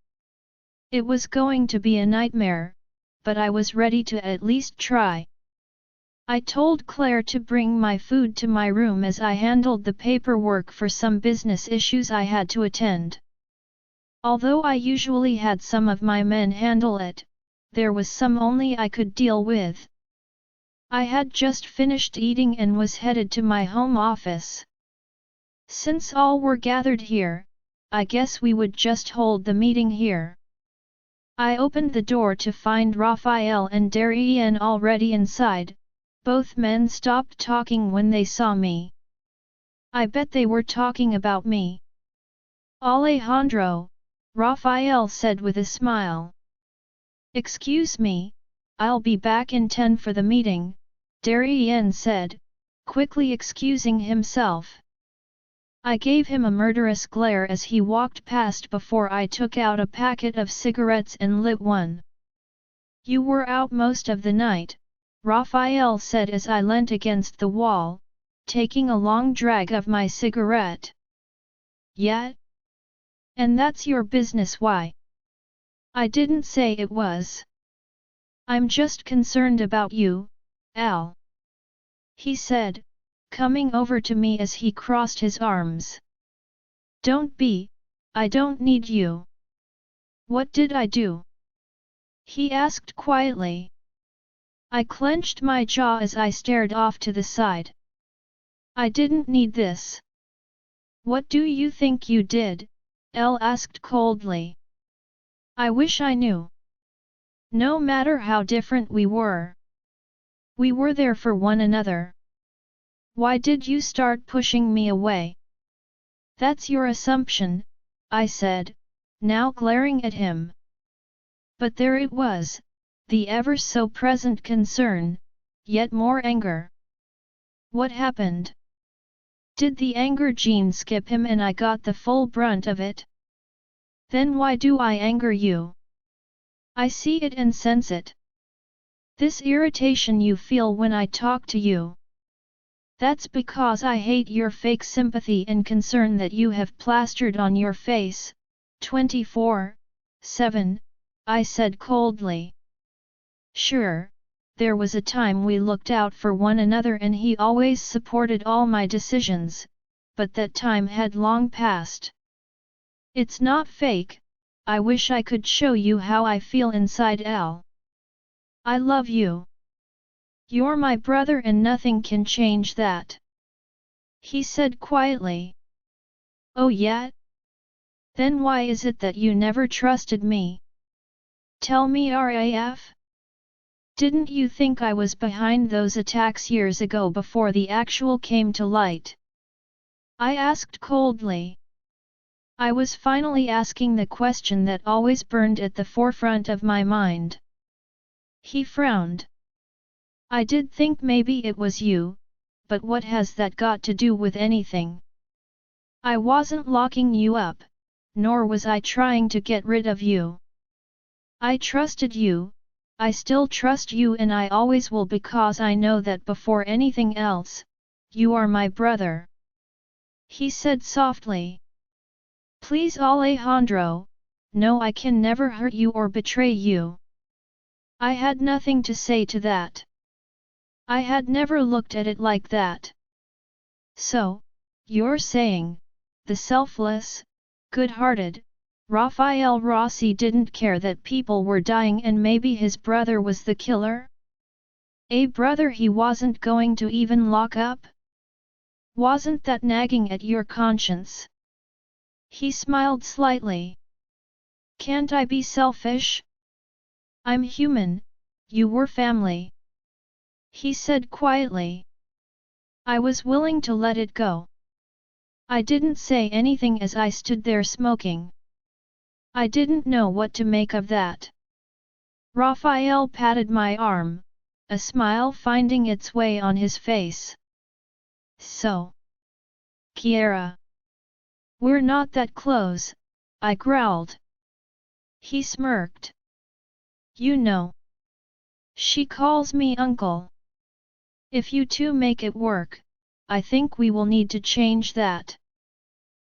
It was going to be a nightmare, but I was ready to at least try. I told Claire to bring my food to my room as I handled the paperwork for some business issues I had to attend. Although I usually had some of my men handle it, there was some only I could deal with. I had just finished eating and was headed to my home office. Since all were gathered here, I guess we would just hold the meeting here. I opened the door to find Raphael and Darien already inside. Both men stopped talking when they saw me. I bet they were talking about me. Alejandro, Raphael said with a smile. Excuse me, I'll be back in 10 for the meeting, Darien said, quickly excusing himself. I gave him a murderous glare as he walked past before I took out a packet of cigarettes and lit one. You were out most of the night, Raphael said as I leant against the wall, taking a long drag of my cigarette. Yeah? And that's your business why? I didn't say it was. I'm just concerned about you, Al. He said, coming over to me as he crossed his arms. Don't be, I don't need you. What did I do? He asked quietly. I clenched my jaw as I stared off to the side. I didn't need this. What do you think you did? Elle asked coldly. I wish I knew. No matter how different we were there for one another. Why did you start pushing me away? That's your assumption, I said, now glaring at him. But there it was, the ever-so-present concern, yet more anger. What happened? Did the anger gene skip him and I got the full brunt of it? Then why do I anger you? I see it and sense it. This irritation you feel when I talk to you. That's because I hate your fake sympathy and concern that you have plastered on your face, 24/7, I said coldly. Sure, there was a time we looked out for one another and he always supported all my decisions, but that time had long passed. It's not fake, I wish I could show you how I feel inside Elle. I love you. You're my brother and nothing can change that. He said quietly. Oh yeah? Then why is it that you never trusted me? Tell me RAF? Didn't you think I was behind those attacks years ago before the actual came to light? I asked coldly. I was finally asking the question that always burned at the forefront of my mind. He frowned. I did think maybe it was you, but what has that got to do with anything? I wasn't locking you up, nor was I trying to get rid of you. I trusted you, I still trust you and I always will because I know that before anything else, you are my brother. He said softly. Please Alejandro, no I can never hurt you or betray you. I had nothing to say to that. I had never looked at it like that. So, you're saying, the selfless, good-hearted, Rafael Rossi didn't care that people were dying and maybe his brother was the killer? A brother he wasn't going to even lock up? Wasn't that nagging at your conscience? He smiled slightly. Can't I be selfish? I'm human, you were family. He said quietly. I was willing to let it go. I didn't say anything as I stood there smoking. I didn't know what to make of that. Raphael patted my arm, a smile finding its way on his face. So, Kiera. We're not that close, I growled. He smirked. You know. She calls me uncle. If you two make it work, I think we will need to change that.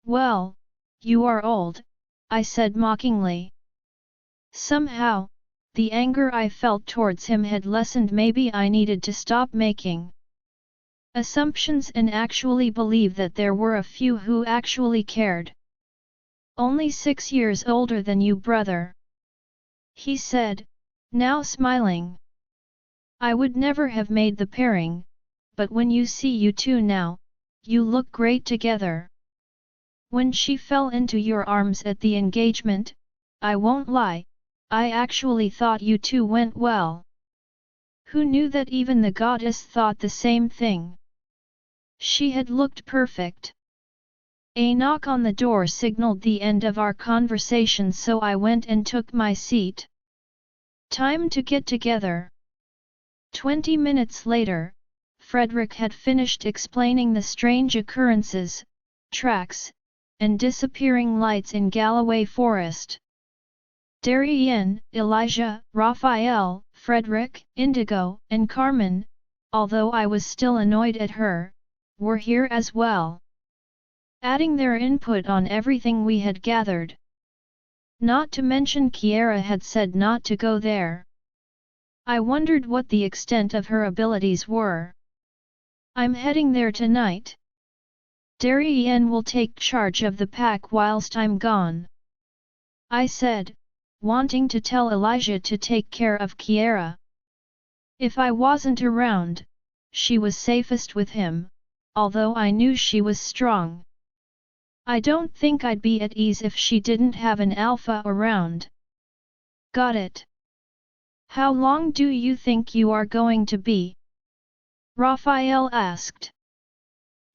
Well, you are old, I said mockingly. Somehow, the anger I felt towards him had lessened. Maybe I needed to stop making assumptions and actually believe that there were a few who actually cared. Only 6 years older than you, brother. He said, now smiling. I would never have made the pairing, but when you see you two now, you look great together. When she fell into your arms at the engagement, I won't lie, I actually thought you two went well. Who knew that even the goddess thought the same thing? She had looked perfect. A knock on the door signaled the end of our conversation, so I went and took my seat. Time to get together. 20 minutes later, Frederick had finished explaining the strange occurrences, tracks, and disappearing lights in Galloway Forest. Darien, Elijah, Raphael, Frederick, Indigo, and Carmen, although I was still annoyed at her, were here as well, adding their input on everything we had gathered. Not to mention Kiera had said not to go there. I wondered what the extent of her abilities were. I'm heading there tonight. Darien will take charge of the pack whilst I'm gone, I said, wanting to tell Elijah to take care of Kiera. If I wasn't around, she was safest with him, although I knew she was strong. I don't think I'd be at ease if she didn't have an alpha around. Got it. How long do you think you are going to be? Raphael asked.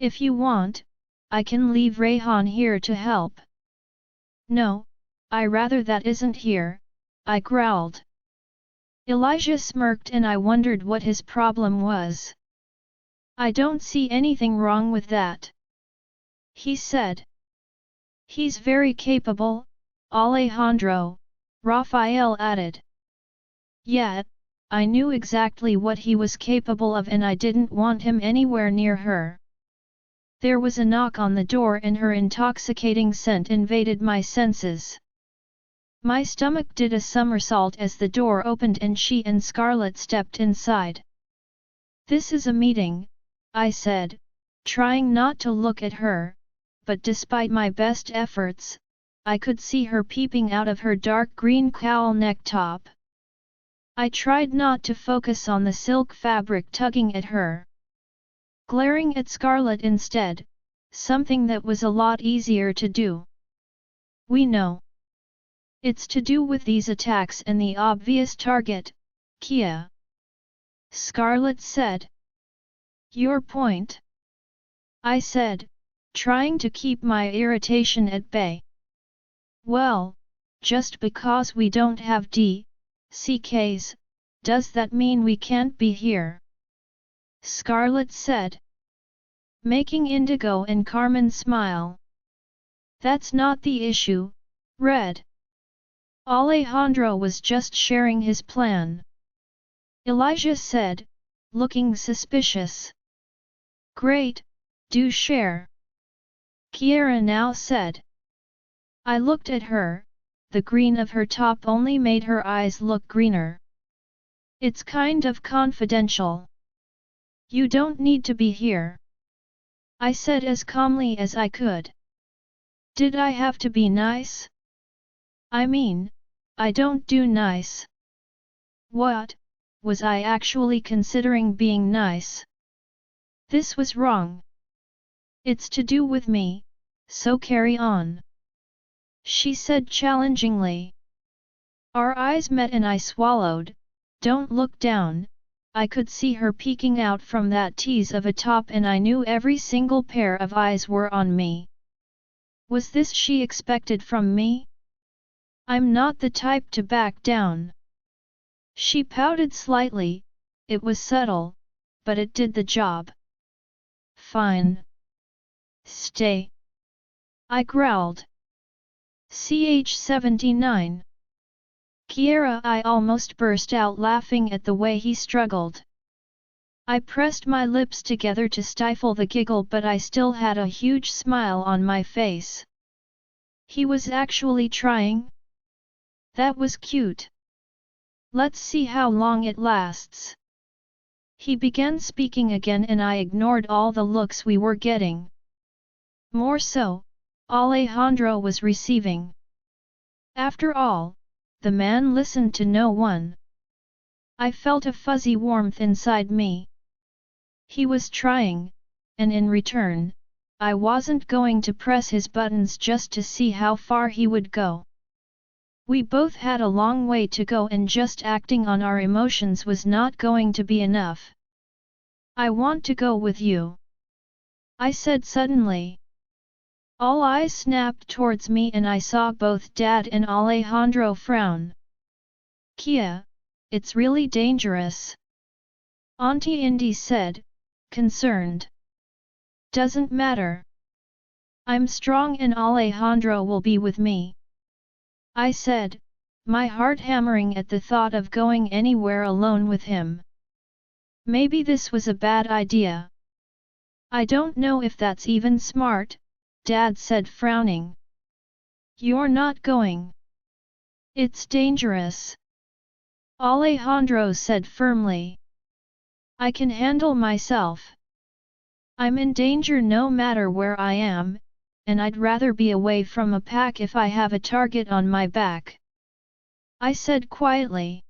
If you want, I can leave Rayhan here to help. No, I rather that isn't here, I growled. Elijah smirked and I wondered what his problem was. I don't see anything wrong with that, he said. He's very capable, Alejandro, Raphael added. Yet, I knew exactly what he was capable of and I didn't want him anywhere near her. There was a knock on the door and her intoxicating scent invaded my senses. My stomach did a somersault as the door opened and she and Scarlet stepped inside. This is a meeting, I said, trying not to look at her, but despite my best efforts, I could see her peeping out of her dark green cowl neck top. I tried not to focus on the silk fabric tugging at her. Glaring at Scarlet instead, something that was a lot easier to do. We know. It's to do with these attacks and the obvious target, Kia. Scarlet said. Your point? I said, trying to keep my irritation at bay. Well, just because we don't have DCKs, does that mean we can't be here? Scarlet said. Making Indigo and Carmen smile. That's not the issue, Red. Alejandro was just sharing his plan. Elijah said, looking suspicious. Great, do share. Kiera now said. I looked at her, the green of her top only made her eyes look greener. It's kind of confidential. You don't need to be here, I said as calmly as I could. Did I have to be nice? I mean, I don't do nice. What, was I actually considering being nice? This was wrong. It's to do with me, so carry on, she said challengingly. Our eyes met and I swallowed. Don't look down. I could see her peeking out from that tease of a top and I knew every single pair of eyes were on me. Was this she expected from me? I'm not the type to back down. She pouted slightly, it was subtle, but it did the job. Fine. Stay. I growled. CH-79. Kiera, I almost burst out laughing at the way he struggled. I pressed my lips together to stifle the giggle but I still had a huge smile on my face. He was actually trying? That was cute. Let's see how long it lasts. He began speaking again and I ignored all the looks we were getting. More so, Alejandro was receiving. After all, the man listened to no one. I felt a fuzzy warmth inside me. He was trying, and in return, I wasn't going to press his buttons just to see how far he would go. We both had a long way to go and just acting on our emotions was not going to be enough. I want to go with you, I said suddenly. All eyes snapped towards me and I saw both Dad and Alejandro frown. Kia, it's really dangerous, Auntie Indy said, concerned. Doesn't matter. I'm strong and Alejandro will be with me, I said, my heart hammering at the thought of going anywhere alone with him. Maybe this was a bad idea. I don't know if that's even smart, Dad said frowning. You're not going. It's dangerous, Alejandro said firmly. I can handle myself. I'm in danger no matter where I am, and I'd rather be away from a pack if I have a target on my back, I said quietly.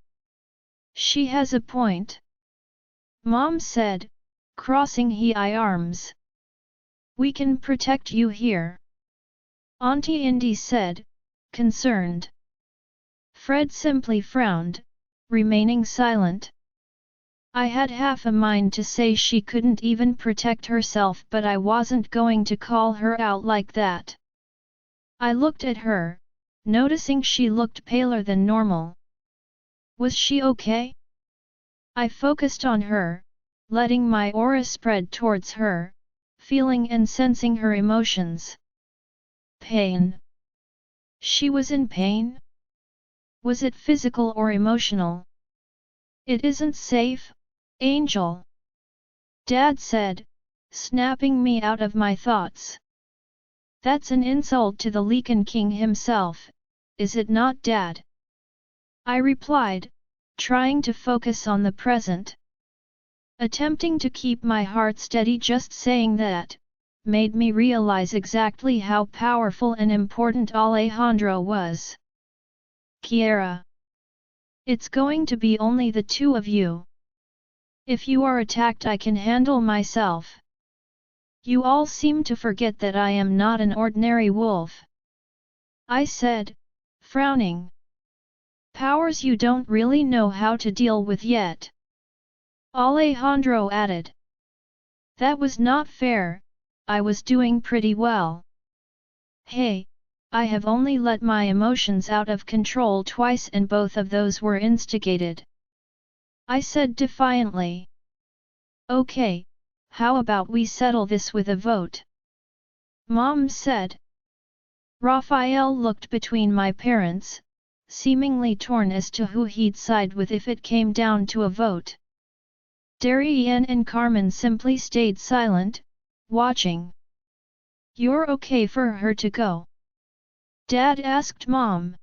She has a point. Mom said, crossing her arms. We can protect you here. Auntie Indy said, concerned. Fred simply frowned, remaining silent. I had half a mind to say she couldn't even protect herself, but I wasn't going to call her out like that. I looked at her, noticing she looked paler than normal. Was she okay? I focused on her, letting my aura spread towards her, feeling and sensing her emotions. Pain. She was in pain? Was it physical or emotional? It isn't safe, Angel. Dad said, snapping me out of my thoughts. That's an insult to the Lycan king himself, is it not, Dad? I replied, trying to focus on the present. Attempting to keep my heart steady. Just saying that made me realize exactly how powerful and important Alejandro was. Kiera. It's going to be only the two of you. If you are attacked, I can handle myself. You all seem to forget that I am not an ordinary wolf. I said, frowning. Powers you don't really know how to deal with yet. Alejandro added. That was not fair, I was doing pretty well. Hey, I have only let my emotions out of control twice and both of those were instigated. I said defiantly. Okay, how about we settle this with a vote? Mom said. Raphael looked between my parents, seemingly torn as to who he'd side with if it came down to a vote. Darien and Carmen simply stayed silent, watching. You're okay for her to go? Dad asked Mom.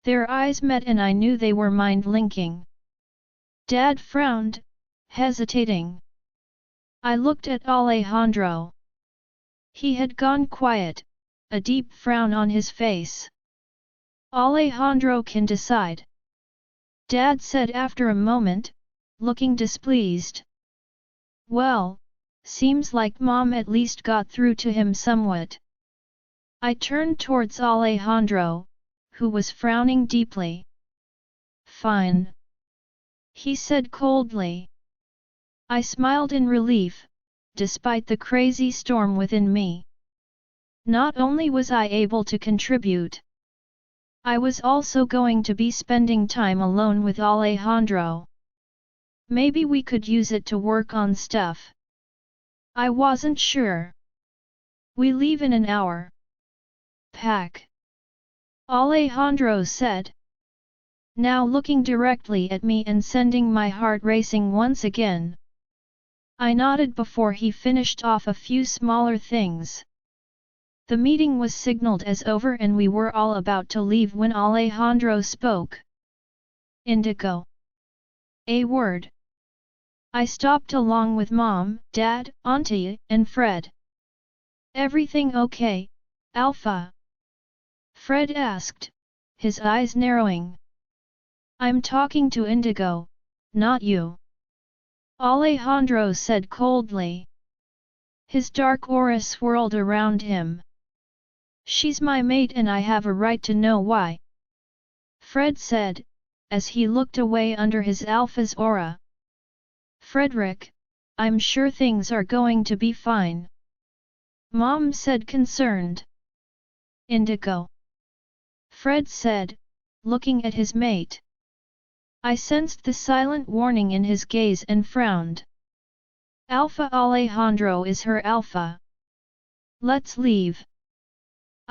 Their eyes met and I knew they were mind-linking. Dad frowned, hesitating. I looked at Alejandro. He had gone quiet, a deep frown on his face. Alejandro can decide. Dad said after a moment, looking displeased. Well, seems like Mom at least got through to him somewhat. I turned towards Alejandro, who was frowning deeply. Fine. He said coldly. I smiled in relief, despite the crazy storm within me. Not only was I able to contribute, I was also going to be spending time alone with Alejandro. Maybe we could use it to work on stuff. I wasn't sure. We leave in an hour. Pack. Alejandro said. Now looking directly at me and sending my heart racing once again. I nodded before he finished off a few smaller things. The meeting was signaled as over and we were all about to leave when Alejandro spoke. Indigo. A word. I stopped along with Mom, Dad, Auntie, and Fred. Everything okay, Alpha? Fred asked, his eyes narrowing. I'm talking to Indigo, not you. Alejandro said coldly. His dark aura swirled around him. She's my mate and I have a right to know why. Fred said, as he looked away under his Alpha's aura. Frederick, I'm sure things are going to be fine. Mom said concerned. Indigo. Fred said, looking at his mate. I sensed the silent warning in his gaze and frowned. Alpha Alejandro is her alpha. Let's leave.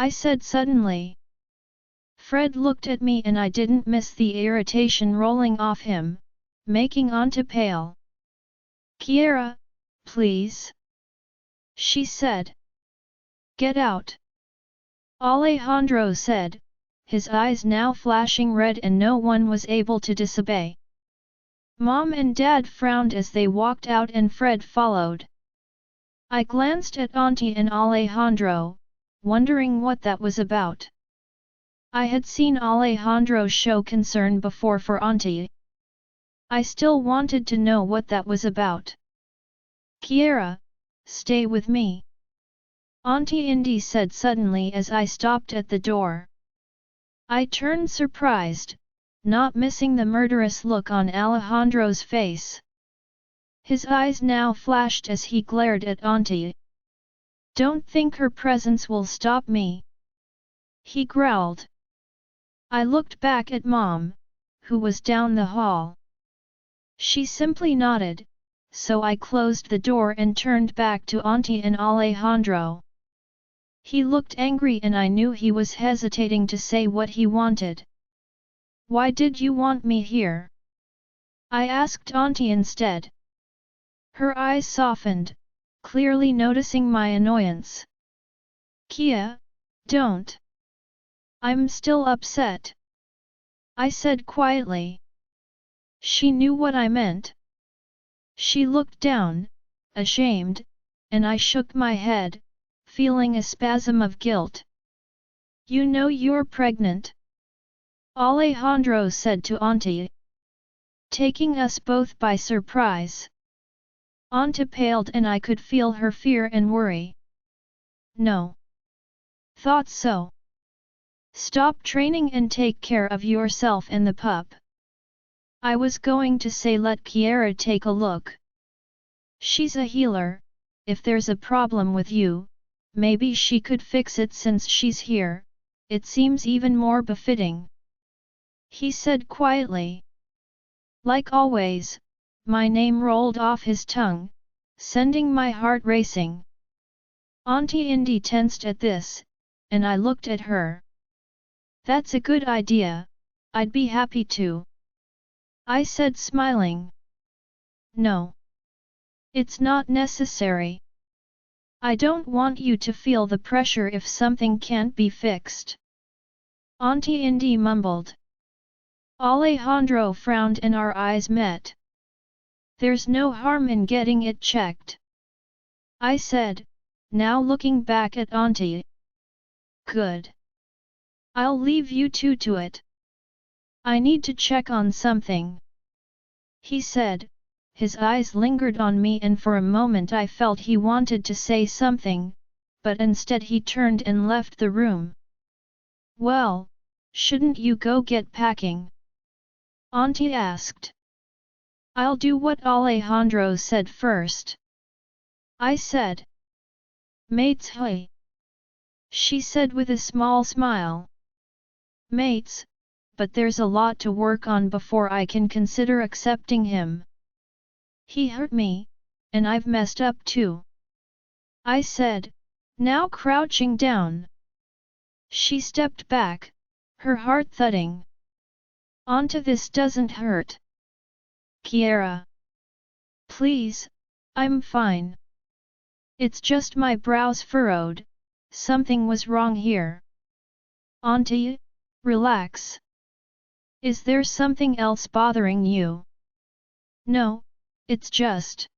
I said suddenly. Fred looked at me and I didn't miss the irritation rolling off him, making Auntie pale. Kiera, please. She said. Get out. Alejandro said, his eyes now flashing red and no one was able to disobey. Mom and Dad frowned as they walked out and Fred followed. I glanced at Auntie and Alejandro, wondering what that was about. I had seen Alejandro show concern before for Auntie. I still wanted to know what that was about. Kiera, stay with me. Auntie Indy said suddenly as I stopped at the door. I turned surprised, not missing the murderous look on Alejandro's face. His eyes now flashed as he glared at Auntie. Don't think her presence will stop me, he growled. I looked back at Mom, who was down the hall. She simply nodded, so I closed the door and turned back to Auntie and Alejandro. He looked angry and I knew he was hesitating to say what he wanted. Why did you want me here? I asked Auntie instead. Her eyes softened, clearly noticing my annoyance. Kia, don't. I'm still upset, I said quietly. She knew what I meant. She looked down, ashamed, and I shook my head, feeling a spasm of guilt. You know you're pregnant, Alejandro said to Auntie, taking us both by surprise. Auntie paled and I could feel her fear and worry. No. Thought so. Stop training and take care of yourself and the pup. I was going to say let Kiera take a look. She's a healer, if there's a problem with you, maybe she could fix it since she's here, it seems even more befitting. He said quietly. Like always, my name rolled off his tongue, sending my heart racing. Auntie Indy tensed at this, and I looked at her. That's a good idea, I'd be happy to. I said smiling. No. It's not necessary. I don't want you to feel the pressure if something can't be fixed. Auntie Indy mumbled. Alejandro frowned and our eyes met. There's no harm in getting it checked, I said, now looking back at Auntie. Good. I'll leave you two to it. I need to check on something, he said. His eyes lingered on me and for a moment I felt he wanted to say something, but instead he turned and left the room. Well, shouldn't you go get packing? Auntie asked. I'll do what Alejandro said first, I said. Mates, hey, she said with a small smile. Mates, but there's a lot to work on before I can consider accepting him. He hurt me, and I've messed up too, I said, now crouching down. She stepped back, her heart thudding. Onto this doesn't hurt. Kiera. Please, I'm fine. It's just my brows furrowed, something was wrong here. Auntie, relax. Is there something else bothering you? No, it's just.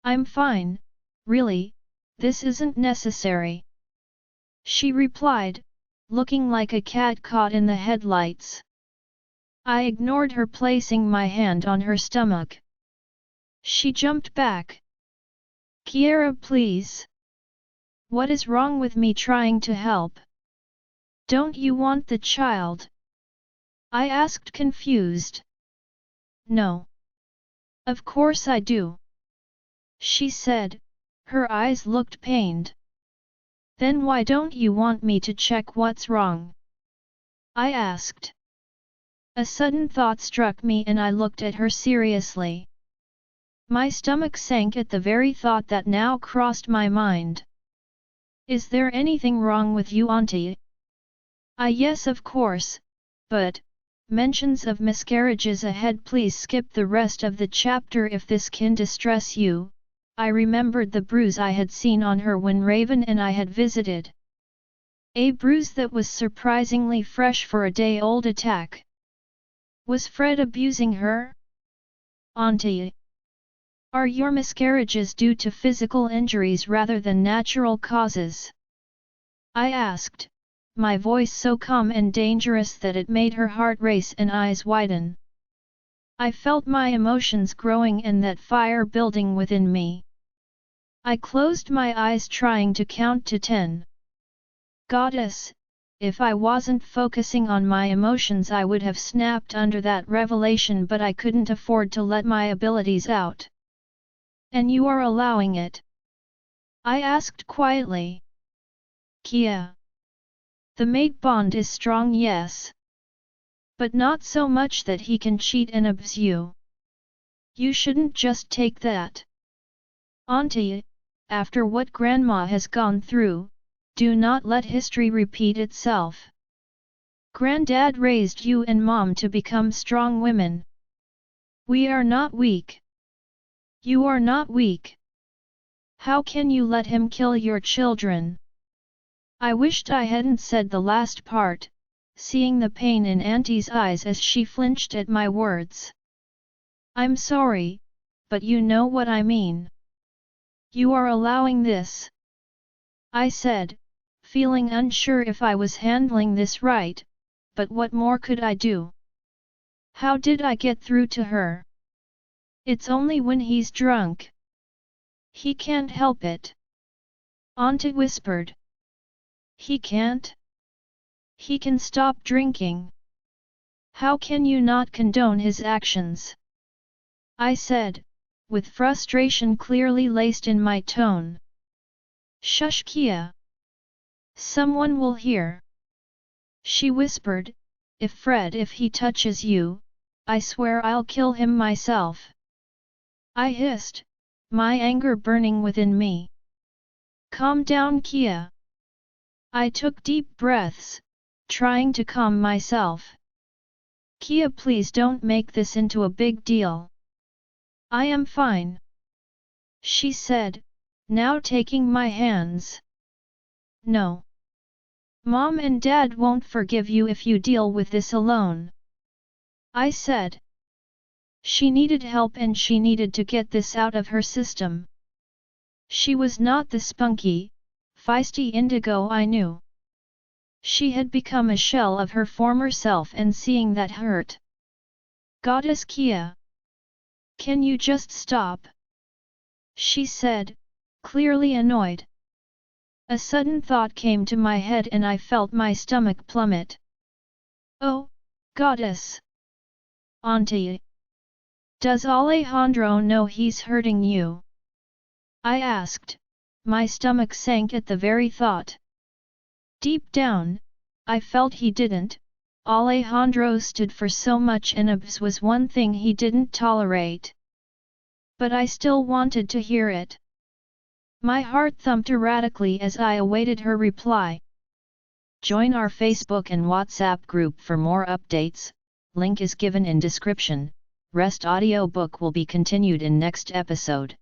I'm fine, really, this isn't necessary. She replied, looking like a cat caught in the headlights. I ignored her, placing my hand on her stomach. She jumped back. Kiera, please. What is wrong with me trying to help? Don't you want the child? I asked, confused. No. Of course I do, she said, her eyes looked pained. Then why don't you want me to check what's wrong? I asked. A sudden thought struck me and I looked at her seriously. My stomach sank at the very thought that now crossed my mind. Is there anything wrong with you, Auntie? Yes, of course, but mentions of miscarriages ahead. Please skip the rest of the chapter if this can distress you. I remembered the bruise I had seen on her when Raven and I had visited. A bruise that was surprisingly fresh for a day-old attack. Was Fred abusing her? Auntie. Are your miscarriages due to physical injuries rather than natural causes? I asked, my voice so calm and dangerous that it made her heart race and eyes widen. I felt my emotions growing and that fire building within me. I closed my eyes trying to count to 10. Goddess, if I wasn't focusing on my emotions I would have snapped under that revelation, but I couldn't afford to let my abilities out. And you are allowing it? I asked quietly. Kia. The mate bond is strong, yes. But not so much that he can cheat and abuse you. You shouldn't just take that. Auntie, after what Grandma has gone through, do not let history repeat itself. Granddad raised you and Mom to become strong women. We are not weak. You are not weak. How can you let him kill your children? I wished I hadn't said the last part, seeing the pain in Auntie's eyes as she flinched at my words. I'm sorry, but you know what I mean. You are allowing this. I said, feeling unsure if I was handling this right, but what more could I do? How did I get through to her? It's only when he's drunk. He can't help it. Auntie whispered. He can't? He can stop drinking. How can you not condone his actions? I said, with frustration clearly laced in my tone. Shush, Kia. Someone will hear. She whispered, if he touches you, I swear I'll kill him myself. I hissed, my anger burning within me. Calm down, Kia. I took deep breaths, trying to calm myself. Kia, please don't make this into a big deal. I am fine. She said, now taking my hands. No. Mom and Dad won't forgive you if you deal with this alone. I said. She needed help and she needed to get this out of her system. She was not the spunky, feisty indigo I knew. She had become a shell of her former self and seeing that hurt. Goddess Kia. Can you just stop? She said, clearly annoyed. A sudden thought came to my head and I felt my stomach plummet. Oh, Goddess! Auntie! Does Alejandro know he's hurting you? I asked, my stomach sank at the very thought. Deep down, I felt he didn't. Alejandro stood for so much and abuse was one thing he didn't tolerate. But I still wanted to hear it. My heart thumped erratically as I awaited her reply. Join our Facebook and WhatsApp group for more updates, link is given in description. Rest audiobook will be continued in next episode.